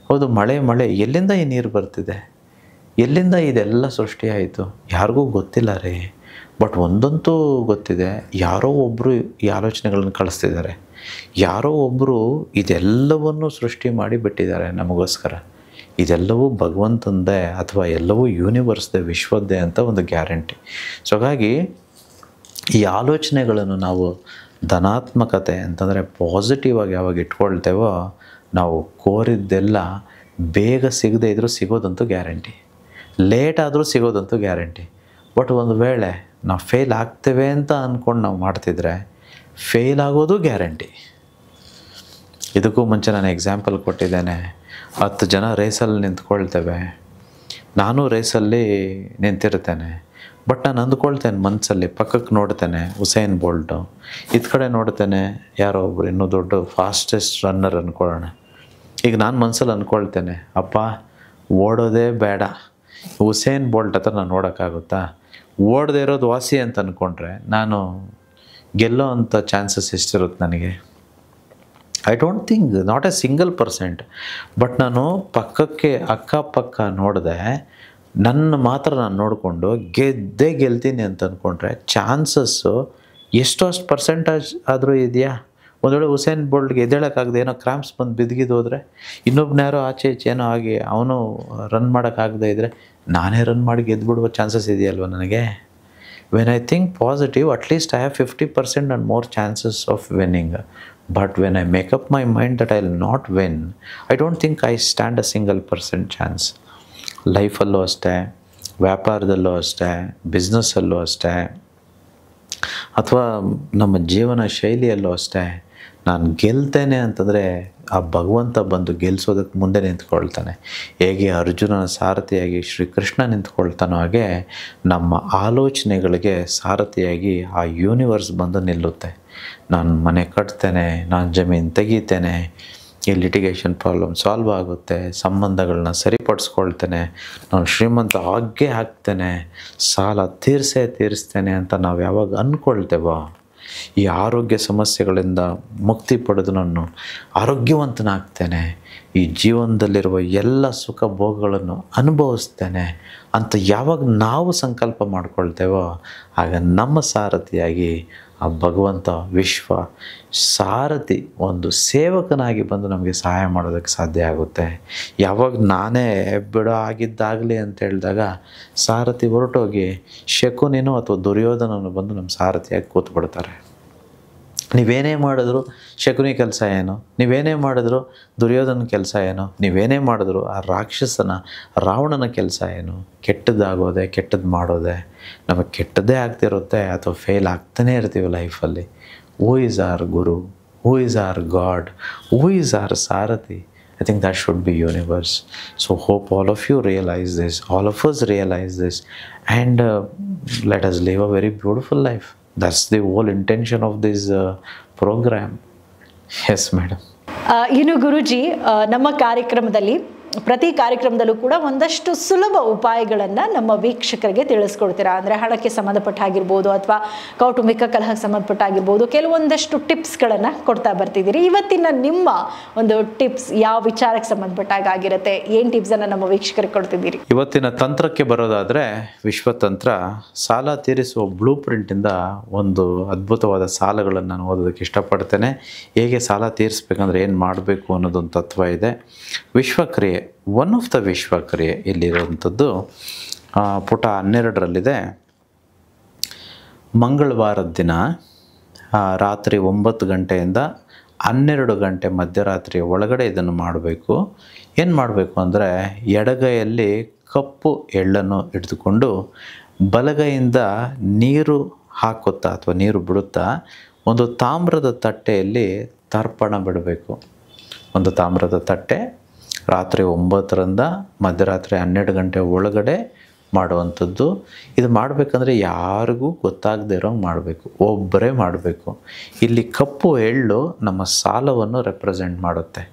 ಹೌದು, ಮಳೆ ಮಳೆ, ಎಲ್ಲಿಂದ ಈ ನೀರು ಬರ್ತಿದೆ? ಎಲ್ಲಿಂದ ಇದೆಲ್ಲ ಸೃಷ್ಟಿಯಾಯಿತು? ಯಾರಿಗೂ ಗೊತ್ತಿಲ್ಲ ರೀ. ಬಟ್ ಒಂದಂತೂ ಗೊತ್ತಿದೆ, ಯಾರೋ ಒಬ್ಬರು ಈ ಆಲೋಚನೆಗಳನ್ನು ಕಳಿಸ್ತಿದ್ದಾರೆ. ಯಾರೋ ಒಬ್ಬರು ಇದೆಲ್ಲವನ್ನು ಸೃಷ್ಟಿ ಮಾಡಿ ಬಿಟ್ಟಿದ್ದಾರೆ ನಮಗೋಸ್ಕರ. ಇದೆಲ್ಲವೂ ಭಗವಂತಂದೇ ಅಥವಾ ಎಲ್ಲವೂ ಯೂನಿವರ್ಸ್ದೇ, ವಿಶ್ವದ್ದೇ ಅಂತ ಒಂದು ಗ್ಯಾರಂಟಿ. ಸೊ ಹಾಗಾಗಿ ಈ ಆಲೋಚನೆಗಳನ್ನು ನಾವು ಧನಾತ್ಮಕತೆ ಅಂತಂದರೆ ಪಾಸಿಟಿವ್ ಆಗಿ ಯಾವಾಗ ಇಟ್ಕೊಳ್ತೇವೋ, ನಾವು ಕೋರಿದ್ದೆಲ್ಲ ಬೇಗ ಸಿಗದೇ ಇದ್ದರೂ ಸಿಗೋದಂತೂ ಗ್ಯಾರಂಟಿ, ಲೇಟ್ ಆದರೂ ಸಿಗೋದಂತೂ ಗ್ಯಾರಂಟಿ. ಬಟ್ ಒಂದು ವೇಳೆ ನಾವು ಫೇಲ್ ಆಗ್ತೇವೆ ಅಂತ ಅಂದ್ಕೊಂಡು ನಾವು ಮಾಡ್ತಿದ್ರೆ ಫೇಲ್ ಆಗೋದು ಗ್ಯಾರಂಟಿ. ಇದಕ್ಕೂ ಮುಂಚೆ ನಾನು ಎಕ್ಸಾಂಪಲ್ ಕೊಟ್ಟಿದ್ದೇನೆ. 10 ಜನ ರೇಸಲ್ಲಿ ನಿಂತ್ಕೊಳ್ತೇವೆ. ನಾನು ರೇಸಲ್ಲಿ ನಿಂತಿರ್ತೇನೆ. ಬಟ್ ನಾನು ಅಂದ್ಕೊಳ್ತೇನೆ ಮನಸ್ಸಲ್ಲಿ, ಪಕ್ಕಕ್ಕೆ ನೋಡ್ತೇನೆ ಉಸೇನ್ ಬೋಲ್ಟು, ಇದು ಕಡೆ ನೋಡ್ತೇನೆ ಯಾರೋ ಒಬ್ರು ಇನ್ನೂ ದೊಡ್ಡ ಫಾಸ್ಟೆಸ್ಟ್ ರನ್ನರ್ ಅಂದ್ಕೊಳ್ಳೋಣ. ಈಗ ನಾನು ಮನಸ್ಸಲ್ಲಿ ಅಂದ್ಕೊಳ್ತೇನೆ, ಅಪ್ಪ ಓಡೋದೇ ಬೇಡ, ಉಸೇನ್ ಬೋಲ್ಟ್ ಹತ್ರ ನಾನು ನೋಡೋಕ್ಕಾಗುತ್ತಾ? ಓಡದೇ ಇರೋದು ವಾಸಿ ಅಂತ ಅಂದ್ಕೊಂಡ್ರೆ ನಾನು ಗೆಲ್ಲೋ ಅಂಥ ಚಾನ್ಸಸ್ ಎಷ್ಟಿರುತ್ತೆ ನನಗೆ? I don't think, not A single percent. But ನಾನು ಪಕ್ಕಕ್ಕೆ ಅಕ್ಕಪಕ್ಕ ನೋಡಿದೆ, ನನ್ನ ಮಾತ್ರ ನಾನು ನೋಡಿಕೊಂಡು ಗೆದ್ದೇ ಗೆಲ್ತೀನಿ ಅಂತ ಅಂದ್ಕೊಂಡ್ರೆ ಚಾನ್ಸಸ್ಸು ಎಷ್ಟು ಅಷ್ಟು ಪರ್ಸೆಂಟೇಜ್ ಆದರೂ ಇದೆಯಾ? ಒಂದು ವೇಳೆ ಉಸೇನ್ ಬೋಲ್ಟ್ಗೆ ಎದ್ದೇಳೋಕ್ಕಾಗದೆ ಏನೋ ಕ್ರಾಂಪ್ಸ್ ಬಂದು ಬಿದ್ದಿದ್ದು ಹೋದರೆ, ಇನ್ನೊಬ್ಬನ್ಯಾರೋ ಆಚೆ ಈಚೆ ಏನೋ ಆಗಿ ಅವನು ರನ್ ಮಾಡೋಕ್ಕಾಗದೇ ಇದ್ದರೆ ನಾನೇ ರನ್ ಮಾಡಿ ಗೆದ್ದುಬಿಡುವ ಚಾನ್ಸಸ್ ಇದೆಯಲ್ವ ನನಗೆ? When I think positive, at least I have 50% and more chances of winning. But when I make up my mind that I will not win, I don't think I stand a single percent chance. ಲೈಫಲ್ಲೂ ಅಷ್ಟೇ, ವ್ಯಾಪಾರದಲ್ಲೂ ಅಷ್ಟೇ, ಬಿಸ್ನೆಸ್ಸಲ್ಲೂ ಅಷ್ಟೇ, ಅಥವಾ ನಮ್ಮ ಜೀವನ ಶೈಲಿಯಲ್ಲೂ ಅಷ್ಟೇ, ನಾನು ಗೆಲ್ತೇನೆ ಅಂತಂದರೆ ಆ ಭಗವಂತ ಬಂದು ಗೆಲ್ಲಿಸೋದಕ್ಕೆ ಮುಂದೆ ನಿಂತ್ಕೊಳ್ತಾನೆ. ಹೇಗೆ ಅರ್ಜುನನ ಸಾರಥಿಯಾಗಿ ಶ್ರೀಕೃಷ್ಣ ನಿಂತ್ಕೊಳ್ತಾನೋ ಹಾಗೆ ನಮ್ಮ ಆಲೋಚನೆಗಳಿಗೆ ಸಾರಥಿಯಾಗಿ ಆ ಯೂನಿವರ್ಸ್ ಬಂದು ನಿಲ್ಲುತ್ತೆ. ನಾನು ಮನೆ ಕಟ್ತೇನೆ, ನಾನು ಜಮೀನು ತೆಗಿತೇನೆ, ಈ ಲಿಟಿಗೇಷನ್ ಪ್ರಾಬ್ಲಮ್ ಸಾಲ್ವ್ ಆಗುತ್ತೆ, ಸಂಬಂಧಗಳನ್ನ ಸರಿಪಡಿಸ್ಕೊಳ್ತೇನೆ, ನಾನು ಶ್ರೀಮಂತ ಆಗೇ ಆಗ್ತೇನೆ, ಸಾಲ ತೀರಿಸ್ತೇನೆ ಅಂತ ನಾವು ಯಾವಾಗ ಅಂದ್ಕೊಳ್ತೇವೋ, ಈ ಆರೋಗ್ಯ ಸಮಸ್ಯೆಗಳಿಂದ ಮುಕ್ತಿ ಪಡೆದು ನಾನು ಆರೋಗ್ಯವಂತನಾಗ್ತೇನೆ, ಈ ಜೀವನದಲ್ಲಿರುವ ಎಲ್ಲ ಸುಖ ಭೋಗಗಳನ್ನು ಅನುಭವಿಸ್ತೇನೆ ಅಂತ ಯಾವಾಗ ನಾವು ಸಂಕಲ್ಪ ಮಾಡ್ಕೊಳ್ತೇವೋ, ಆಗ ನಮ್ಮ ಸಾರಥಿಯಾಗಿ ಆ ಭಗವಂತ ವಿಶ್ವ ಸಾರಥಿ ಒಂದು ಸೇವಕನಾಗಿ ಬಂದು ನಮಗೆ ಸಹಾಯ ಮಾಡೋದಕ್ಕೆ ಸಾಧ್ಯ ಆಗುತ್ತೆ. ಯಾವಾಗ ನಾನೇ ಬಿಡೋ ಆಗಿದ್ದಾಗಲಿ ಅಂತ ಹೇಳಿದಾಗ ಸಾರಥಿ ಹೊರಟೋಗಿ ಶಕುನಿನೋ ಅಥವಾ ದುರ್ಯೋಧನನು ಬಂದು ನಮ್ಮ ಸಾರಥಿಯಾಗಿ ಕೂತ್ಬಿಡ್ತಾರೆ. ನೀವೇನೇ ಮಾಡಿದ್ರು ಶಕುನಿ ಕೆಲಸ ಏನು, ನೀವೇನೇ ಮಾಡಿದ್ರು ದುರ್ಯೋಧನ ಕೆಲಸ ಏನು, ನೀವೇನೇ ಮಾಡಿದ್ರು ಆ ರಾಕ್ಷಸನ ರಾವಣನ ಕೆಲಸ ಏನು, ಕೆಟ್ಟದ್ದಾಗೋದೆ ಕೆಟ್ಟದ್ದು ಮಾಡೋದೆ. ನಮಗೆ ಕೆಟ್ಟದ್ದೇ ಆಗ್ತಿರುತ್ತೆ ಅಥವಾ ಫೇಲ್ ಆಗ್ತಾನೇ ಇರ್ತೀವಿ ಲೈಫಲ್ಲಿ. Who is our guru, who is our god, who is our sarathi? I think that should be universe. So hope all of you realize this, all of us realize this, and let us live a very beautiful life. That's the whole intention of this program. Yes, madam. ಇನ್ನು ಗುರುಜಿ, ನಮ್ಮ ಕಾರ್ಯಕ್ರಮದಲ್ಲಿ ಪ್ರತಿ ಕಾರ್ಯಕ್ರಮದಲ್ಲೂ ಕೂಡ ಒಂದಷ್ಟು ಸುಲಭ ಉಪಾಯಗಳನ್ನು ನಮ್ಮ ವೀಕ್ಷಕರಿಗೆ ತಿಳಿಸ್ಕೊಡ್ತೀರಾ. ಅಂದರೆ ಹಣಕ್ಕೆ ಸಂಬಂಧಪಟ್ಟಾಗಿರ್ಬೋದು ಅಥವಾ ಕೌಟುಂಬಿಕ ಕಲಹಕ್ಕೆ ಸಂಬಂಧಪಟ್ಟಾಗಿರ್ಬೋದು, ಕೆಲವೊಂದಷ್ಟು ಟಿಪ್ಸ್ಗಳನ್ನು ಕೊಡ್ತಾ ಬರ್ತಿದ್ದೀರಿ. ಇವತ್ತಿನ ನಿಮ್ಮ ಒಂದು ಟಿಪ್ಸ್ ಯಾವ ವಿಚಾರಕ್ಕೆ ಸಂಬಂಧಪಟ್ಟಾಗಿರುತ್ತೆ? ಏನು ಟಿಪ್ಸನ್ನು ನಮ್ಮ ವೀಕ್ಷಕರಿಗೆ ಕೊಡ್ತಿದ್ದೀರಿ? ಇವತ್ತಿನ ತಂತ್ರಕ್ಕೆ ಬರೋದಾದರೆ, ವಿಶ್ವತಂತ್ರ ಸಾಲ ತೀರಿಸುವ ಬ್ಲೂ ಪ್ರಿಂಟಿಂದ ಒಂದು ಅದ್ಭುತವಾದ ಸಾಲಗಳನ್ನು ನಾನು ಓದೋದಕ್ಕೆ ಇಷ್ಟಪಡ್ತೇನೆ. ಹೇಗೆ ಸಾಲ ತೀರಿಸ್ಬೇಕಂದ್ರೆ ಏನು ಮಾಡಬೇಕು ಅನ್ನೋದೊಂದು ತತ್ವ ಇದೆ. ವಿಶ್ವಕ್ರಿಯೆ, ಒನ್ ಆಫ್ ದ ವಿಶ್ವಕ್ರಿಯೆ ಇಲ್ಲಿರುವಂಥದ್ದು ಪುಟ 12ರಲ್ಲಿದೆ. ಮಂಗಳವಾರದ ದಿನ ರಾತ್ರಿ 9 ಗಂಟೆಯಿಂದ 12 ಗಂಟೆ ಮಧ್ಯರಾತ್ರಿಯ ಒಳಗಡೆ ಇದನ್ನು ಮಾಡಬೇಕು. ಏನು ಮಾಡಬೇಕು ಅಂದರೆ, ಎಡಗೈಯಲ್ಲಿ ಕಪ್ಪು ಎಳ್ಳನ್ನು ಹಿಡಿದುಕೊಂಡು ಬಲಗೈಯಿಂದ ನೀರು ಹಾಕುತ್ತಾ ಅಥವಾ ನೀರು ಬಿಡುತ್ತಾ ಒಂದು ತಾಮ್ರದ ತಟ್ಟೆಯಲ್ಲಿ ತರ್ಪಣ ಬಿಡಬೇಕು. ಒಂದು ತಾಮ್ರದ ತಟ್ಟೆ ರಾತ್ರಿ 9ರಿಂದ ಮಧ್ಯರಾತ್ರಿ 12 ಗಂಟೆ ಒಳಗಡೆ ಮಾಡುವಂಥದ್ದು. ಇದು ಮಾಡಬೇಕಂದ್ರೆ ಯಾರಿಗೂ ಗೊತ್ತಾಗದೇ ಇರೋಂಗೆ ಮಾಡಬೇಕು, ಒಬ್ಬರೇ ಮಾಡಬೇಕು. ಇಲ್ಲಿ ಕಪ್ಪು ಎಳ್ಳು ನಮ್ಮ ಸಾಲವನ್ನು ರೆಪ್ರೆಸೆಂಟ್ ಮಾಡುತ್ತೆ.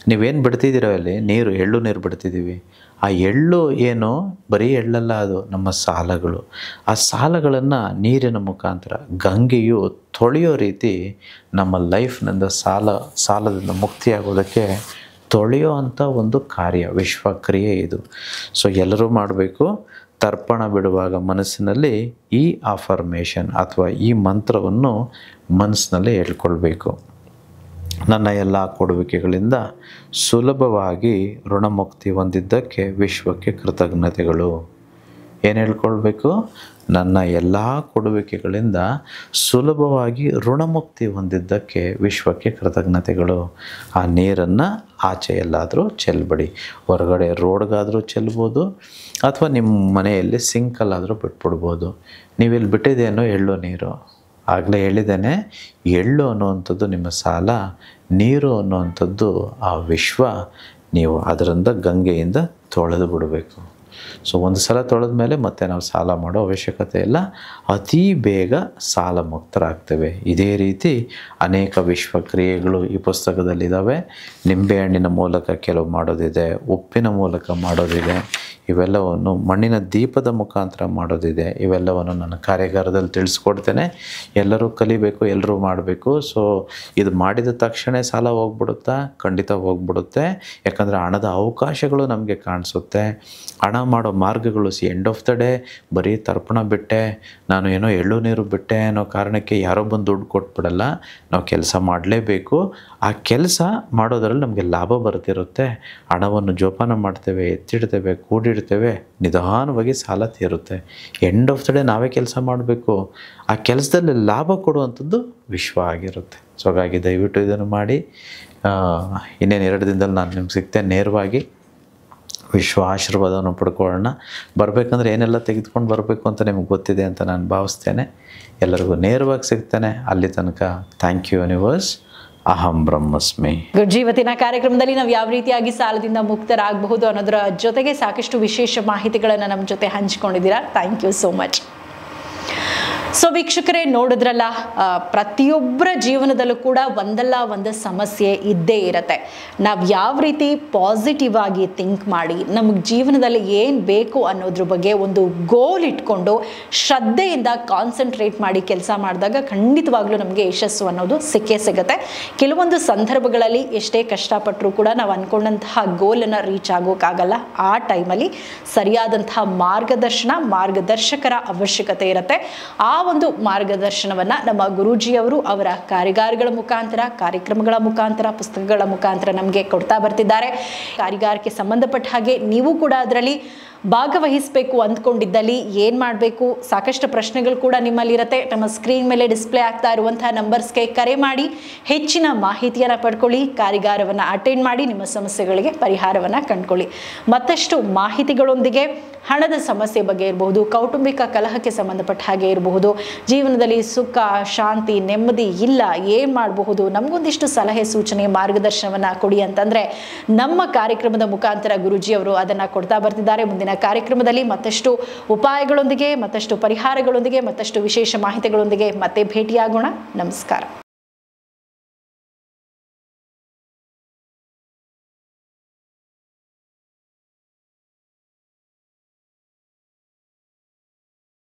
ನೀವೇನು ಬಿಡ್ತಿದ್ದೀರೋ ಅಲ್ಲಿ ನೀರು, ಎಳ್ಳು ನೀರು ಬಿಡ್ತಿದ್ದೀವಿ. ಆ ಎಳ್ಳು ಏನು ಬರೀ ಎಳ್ಳಲ್ಲ, ಅದು ನಮ್ಮ ಸಾಲಗಳು. ಆ ಸಾಲಗಳನ್ನು ನೀರಿನ ಮುಖಾಂತರ ಗಂಗೆಯು ತೊಳೆಯೋ ರೀತಿ ನಮ್ಮ ಲೈಫ್ನಿಂದ ಸಾಲದಿಂದ ಮುಕ್ತಿಯಾಗೋದಕ್ಕೆ ತೊಳೆಯೋ ಅಂಥ ಒಂದು ಕಾರ್ಯ, ವಿಶ್ವಕ್ರಿಯೆ ಇದು. ಸೊ ಎಲ್ಲರೂ ಮಾಡಬೇಕು. ತರ್ಪಣ ಬಿಡುವಾಗ ಮನಸ್ಸಿನಲ್ಲಿ ಈ ಅಫರ್ಮೇಷನ್ ಅಥವಾ ಈ ಮಂತ್ರವನ್ನು ಮನಸ್ಸಿನಲ್ಲಿ ಹೇಳ್ಕೊಳ್ಬೇಕು. ನನ್ನ ಎಲ್ಲ ಕೊಡುವಿಕೆಗಳಿಂದ ಸುಲಭವಾಗಿ ಋಣಮುಕ್ತಿ ಹೊಂದಿದ್ದಕ್ಕೆ ವಿಶ್ವಕ್ಕೆ ಕೃತಜ್ಞತೆಗಳು. ಏನು ಹೇಳ್ಕೊಳ್ಬೇಕು? ನನ್ನ ಎಲ್ಲ ಕೊಡುವಿಕೆಗಳಿಂದ ಸುಲಭವಾಗಿ ಋಣಮುಕ್ತಿ ಹೊಂದಿದ್ದಕ್ಕೆ ವಿಶ್ವಕ್ಕೆ ಕೃತಜ್ಞತೆಗಳು. ಆ ನೀರನ್ನು ಆಚೆ ಎಲ್ಲಾದರೂ ಚೆಲ್ಬೇಡಿ. ಹೊರಗಡೆ ರೋಡ್ಗಾದರೂ ಚೆಲ್ಬೋದು ಅಥವಾ ನಿಮ್ಮ ಮನೆಯಲ್ಲಿ ಸಿಂಕಲ್ಲಾದರೂ ಬಿಟ್ಬಿಡ್ಬೋದು. ನೀವಿಲ್ಲಿ ಬಿಟ್ಟಿದ್ದೇನೋ ಎಳ್ಳು ನೀರು. ಆಗಲೇ ಹೇಳಿದ್ದೇನೆ, ಎಳ್ಳು ಅನ್ನುವಂಥದ್ದು ನಿಮ್ಮ ಸಾಲ, ನೀರು ಅನ್ನುವಂಥದ್ದು ಆ ವಿಶ್ವ. ನೀವು ಅದರಿಂದ ಗಂಗೆಯಿಂದ ತೊಳೆದು ಬಿಡಬೇಕು. ಸೊ ಒಂದು ಸಲ ತೊಳೆದ ಮೇಲೆ ಮತ್ತೆ ನಾವು ಸಾಲ ಮಾಡೋ ಅವಶ್ಯಕತೆ ಇಲ್ಲ. ಅತೀ ಬೇಗ ಸಾಲ ಮುಕ್ತರಾಗ್ತೇವೆ. ಇದೇ ರೀತಿ ಅನೇಕ ವಿಶ್ವಕ್ರಿಯೆಗಳು ಈ ಪುಸ್ತಕದಲ್ಲಿದ್ದಾವೆ. ನಿಂಬೆಹಣ್ಣಿನ ಮೂಲಕ ಕೆಲವು ಮಾಡೋದಿದೆ, ಉಪ್ಪಿನ ಮೂಲಕ ಮಾಡೋದಿದೆ, ಇವೆಲ್ಲವನ್ನು ಮಣ್ಣಿನ ದೀಪದ ಮುಖಾಂತರ ಮಾಡೋದಿದೆ. ಇವೆಲ್ಲವನ್ನು ನನ್ನ ಕಾರ್ಯಾಗಾರದಲ್ಲಿ ತಿಳಿಸ್ಕೊಡ್ತೇನೆ. ಎಲ್ಲರೂ ಕಲಿಬೇಕು, ಎಲ್ಲರೂ ಮಾಡಬೇಕು. ಸೊ ಇದು ಮಾಡಿದ ತಕ್ಷಣ ಸಾಲ ಹೋಗ್ಬಿಡುತ್ತಾ? ಖಂಡಿತ ಹೋಗ್ಬಿಡುತ್ತೆ. ಯಾಕಂದರೆ ಹಣದ ಅವಕಾಶಗಳು ನಮಗೆ ಕಾಣಿಸುತ್ತೆ. ಹಣ ಮಾಡೋ ಮಾರ್ಗಗಳು ಎಂಡ್ ಆಫ್ ದ ಡೇ ಬರೀ ತರ್ಪಣ ಬಿಟ್ಟೆ, ನಾನು ಏನೋ ಎಳ್ಳು ನೀರು ಬಿಟ್ಟೆ ಅನ್ನೋ ಕಾರಣಕ್ಕೆ ಯಾರೋ ಬಂದು ದುಡ್ಡು ಕೊಟ್ಬಿಡಲ್ಲ. ನಾವು ಕೆಲಸ ಮಾಡಲೇಬೇಕು. ಆ ಕೆಲಸ ಮಾಡೋದ್ರಲ್ಲಿ ನಮಗೆ ಲಾಭ ಬರ್ತಿರುತ್ತೆ. ಹಣವನ್ನು ಜೋಪಾನ ಮಾಡ್ತೇವೆ, ಎತ್ತಿಡ್ತೇವೆ, ಕೂಡಿಡ್ತೇವೆ, ನಿಧಾನವಾಗಿ ಸಾಲ ತೀರುತ್ತೆ. ಎಂಡ್ ಆಫ್ ದ ಡೇ ನಾವೇ ಕೆಲಸ ಮಾಡಬೇಕು. ಆ ಕೆಲಸದಲ್ಲಿ ಲಾಭ ಕೊಡುವಂಥದ್ದು ವಿಶ್ವ ಆಗಿರುತ್ತೆ. ಸೊ ಹಾಗಾಗಿ ದಯವಿಟ್ಟು ಇದನ್ನು ಮಾಡಿ. ಇನ್ನೇನು 2 ದಿನದಲ್ಲಿ ನಾನು ನಿಮ್ಗೆ ಸಿಗ್ತೇನೆ ನೇರವಾಗಿ. ವಿಶ್ವ ಆಶೀರ್ವಾದವನ್ನು ಪಡ್ಕೊಳ್ಳೋಣ. ಬರಬೇಕಂದ್ರೆ ಏನೆಲ್ಲ ತೆಗೆದುಕೊಂಡು ಬರಬೇಕು ಅಂತ ನಿಮಗೆ ಗೊತ್ತಿದೆ ಅಂತ ನಾನು ಭಾವಿಸ್ತೇನೆ. ಎಲ್ಲರಿಗೂ ನೇರವಾಗಿ ಸಿಗ್ತೇನೆ. ಅಲ್ಲಿ ತನಕ ಥ್ಯಾಂಕ್ ಯು ಯೂನಿವರ್ಸ್. ಅಹಂ ಬ್ರಹ್ಮಸ್ಮಿ. ಗುರುಜಿ, ಇವತ್ತಿನ ಕಾರ್ಯಕ್ರಮದಲ್ಲಿ ನಾವು ಯಾವ ರೀತಿಯಾಗಿ ಸಾಲದಿಂದ ಮುಕ್ತರಾಗಬಹುದು ಅನ್ನೋದರ ಜೊತೆಗೆ ಸಾಕಷ್ಟು ವಿಶೇಷ ಮಾಹಿತಿಗಳನ್ನು ನಮ್ಮ ಜೊತೆ ಹಂಚಿಕೊಂಡಿದ್ದೀರಾ. Thank you so much. So ವೀಕ್ಷಕರೇ, ನೋಡಿದ್ರಲ್ಲ, ಪ್ರತಿಯೊಬ್ಬರ ಜೀವನದಲ್ಲೂ ಕೂಡ ಒಂದಲ್ಲ ಒಂದು ಸಮಸ್ಯೆ ಇದ್ದೇ ಇರುತ್ತೆ. ನಾವು ಯಾವ ರೀತಿ ಪಾಸಿಟಿವ್ ಆಗಿ ಥಿಂಕ್ ಮಾಡಿ ನಮಗೆ ಜೀವನದಲ್ಲಿ ಏನು ಬೇಕು ಅನ್ನೋದ್ರ ಬಗ್ಗೆ ಒಂದು ಗೋಲ್ ಇಟ್ಕೊಂಡು ಶ್ರದ್ಧೆಯಿಂದ ಕಾನ್ಸಂಟ್ರೇಟ್ ಮಾಡಿ ಕೆಲಸ ಮಾಡಿದಾಗ ಖಂಡಿತವಾಗ್ಲೂ ನಮಗೆ ಯಶಸ್ಸು ಅನ್ನೋದು ಸಿಕ್ಕೇ ಸಿಗುತ್ತೆ. ಕೆಲವೊಂದು ಸಂದರ್ಭಗಳಲ್ಲಿ ಎಷ್ಟೇ ಕಷ್ಟಪಟ್ಟರೂ ಕೂಡ ನಾವು ಅಂದ್ಕೊಂಡಂತಹ ಗೋಲನ್ನು ರೀಚ್ ಆಗೋಕ್ಕಾಗಲ್ಲ. ಆ ಟೈಮಲ್ಲಿ ಸರಿಯಾದಂತಹ ಮಾರ್ಗದರ್ಶಕರ ಅವಶ್ಯಕತೆ ಇರುತ್ತೆ. ಆ ಒಂದು ಮಾರ್ಗದರ್ಶನವನ್ನ ನಮ್ಮ ಗುರೂಜಿಯವರು ಅವರ ಕಾರಿಗಾರಗಳ ಮುಖಾಂತರ, ಕಾರ್ಯಕ್ರಮಗಳ ಮುಖಾಂತರ, ಪುಸ್ತಕಗಳ ಮುಖಾಂತರ ನಮಗೆ ಕೊಡ್ತಾ ಬರ್ತಿದ್ದಾರೆ. ಕಾರಿಗಾರಕ್ಕೆ ಸಂಬಂಧಪಟ್ಟ ಹಾಗೆ ನೀವು ಕೂಡ ಅದರಲ್ಲಿ ಭಾಗವಹಿಸಬೇಕು ಅಂದ್ಕೊಂಡಿದ್ದಲ್ಲಿ ಏನು ಮಾಡಬೇಕು, ಸಾಕಷ್ಟು ಪ್ರಶ್ನೆಗಳು ಕೂಡ ನಿಮ್ಮಲ್ಲಿರುತ್ತೆ. ನಮ್ಮ ಸ್ಕ್ರೀನ್ ಮೇಲೆ ಡಿಸ್ಪ್ಲೇ ಆಗ್ತಾ ಇರುವಂತಹ ನಂಬರ್ಸ್ಗೆ ಕರೆ ಮಾಡಿ ಹೆಚ್ಚಿನ ಮಾಹಿತಿಯನ್ನು ಪಡ್ಕೊಳ್ಳಿ, ಕಾರಿಗಾರವನ್ನು ಅಟೆಂಡ್ ಮಾಡಿ, ನಿಮ್ಮ ಸಮಸ್ಯೆಗಳಿಗೆ ಪರಿಹಾರವನ್ನು ಕಂಡುಕೊಳ್ಳಿ. ಮತ್ತಷ್ಟು ಮಾಹಿತಿಗಳೊಂದಿಗೆ ಹಣದ ಸಮಸ್ಯೆ ಬಗ್ಗೆ ಇರಬಹುದು, ಕೌಟುಂಬಿಕ ಕಲಹಕ್ಕೆ ಸಂಬಂಧಪಟ್ಟ ಹಾಗೆ ಇರಬಹುದು, ಜೀವನದಲ್ಲಿ ಸುಖ ಶಾಂತಿ ನೆಮ್ಮದಿ ಇಲ್ಲ, ಏನು ಮಾಡಬಹುದು, ನಮಗೊಂದಿಷ್ಟು ಸಲಹೆ ಸೂಚನೆ ಮಾರ್ಗದರ್ಶನವನ್ನು ಕೊಡಿ ಅಂತಂದರೆ ನಮ್ಮ ಕಾರ್ಯಕ್ರಮದ ಮುಖಾಂತರ ಗುರೂಜಿಯವರು ಅದನ್ನು ಕೊಡ್ತಾ ಬರ್ತಿದ್ದಾರೆ. ಮುಂದಿನ ಕಾರ್ಯಕ್ರಮದಲ್ಲಿ ಮತ್ತಷ್ಟು ಉಪಾಯಗಳೊಂದಿಗೆ, ಮತ್ತಷ್ಟು ಪರಿಹಾರಗಳೊಂದಿಗೆ, ಮತ್ತಷ್ಟು ವಿಶೇಷ ಮಾಹಿತಿಗಳೊಂದಿಗೆ ಮತ್ತೆ ಭೇಟಿಯಾಗೋಣ. ನಮಸ್ಕಾರ.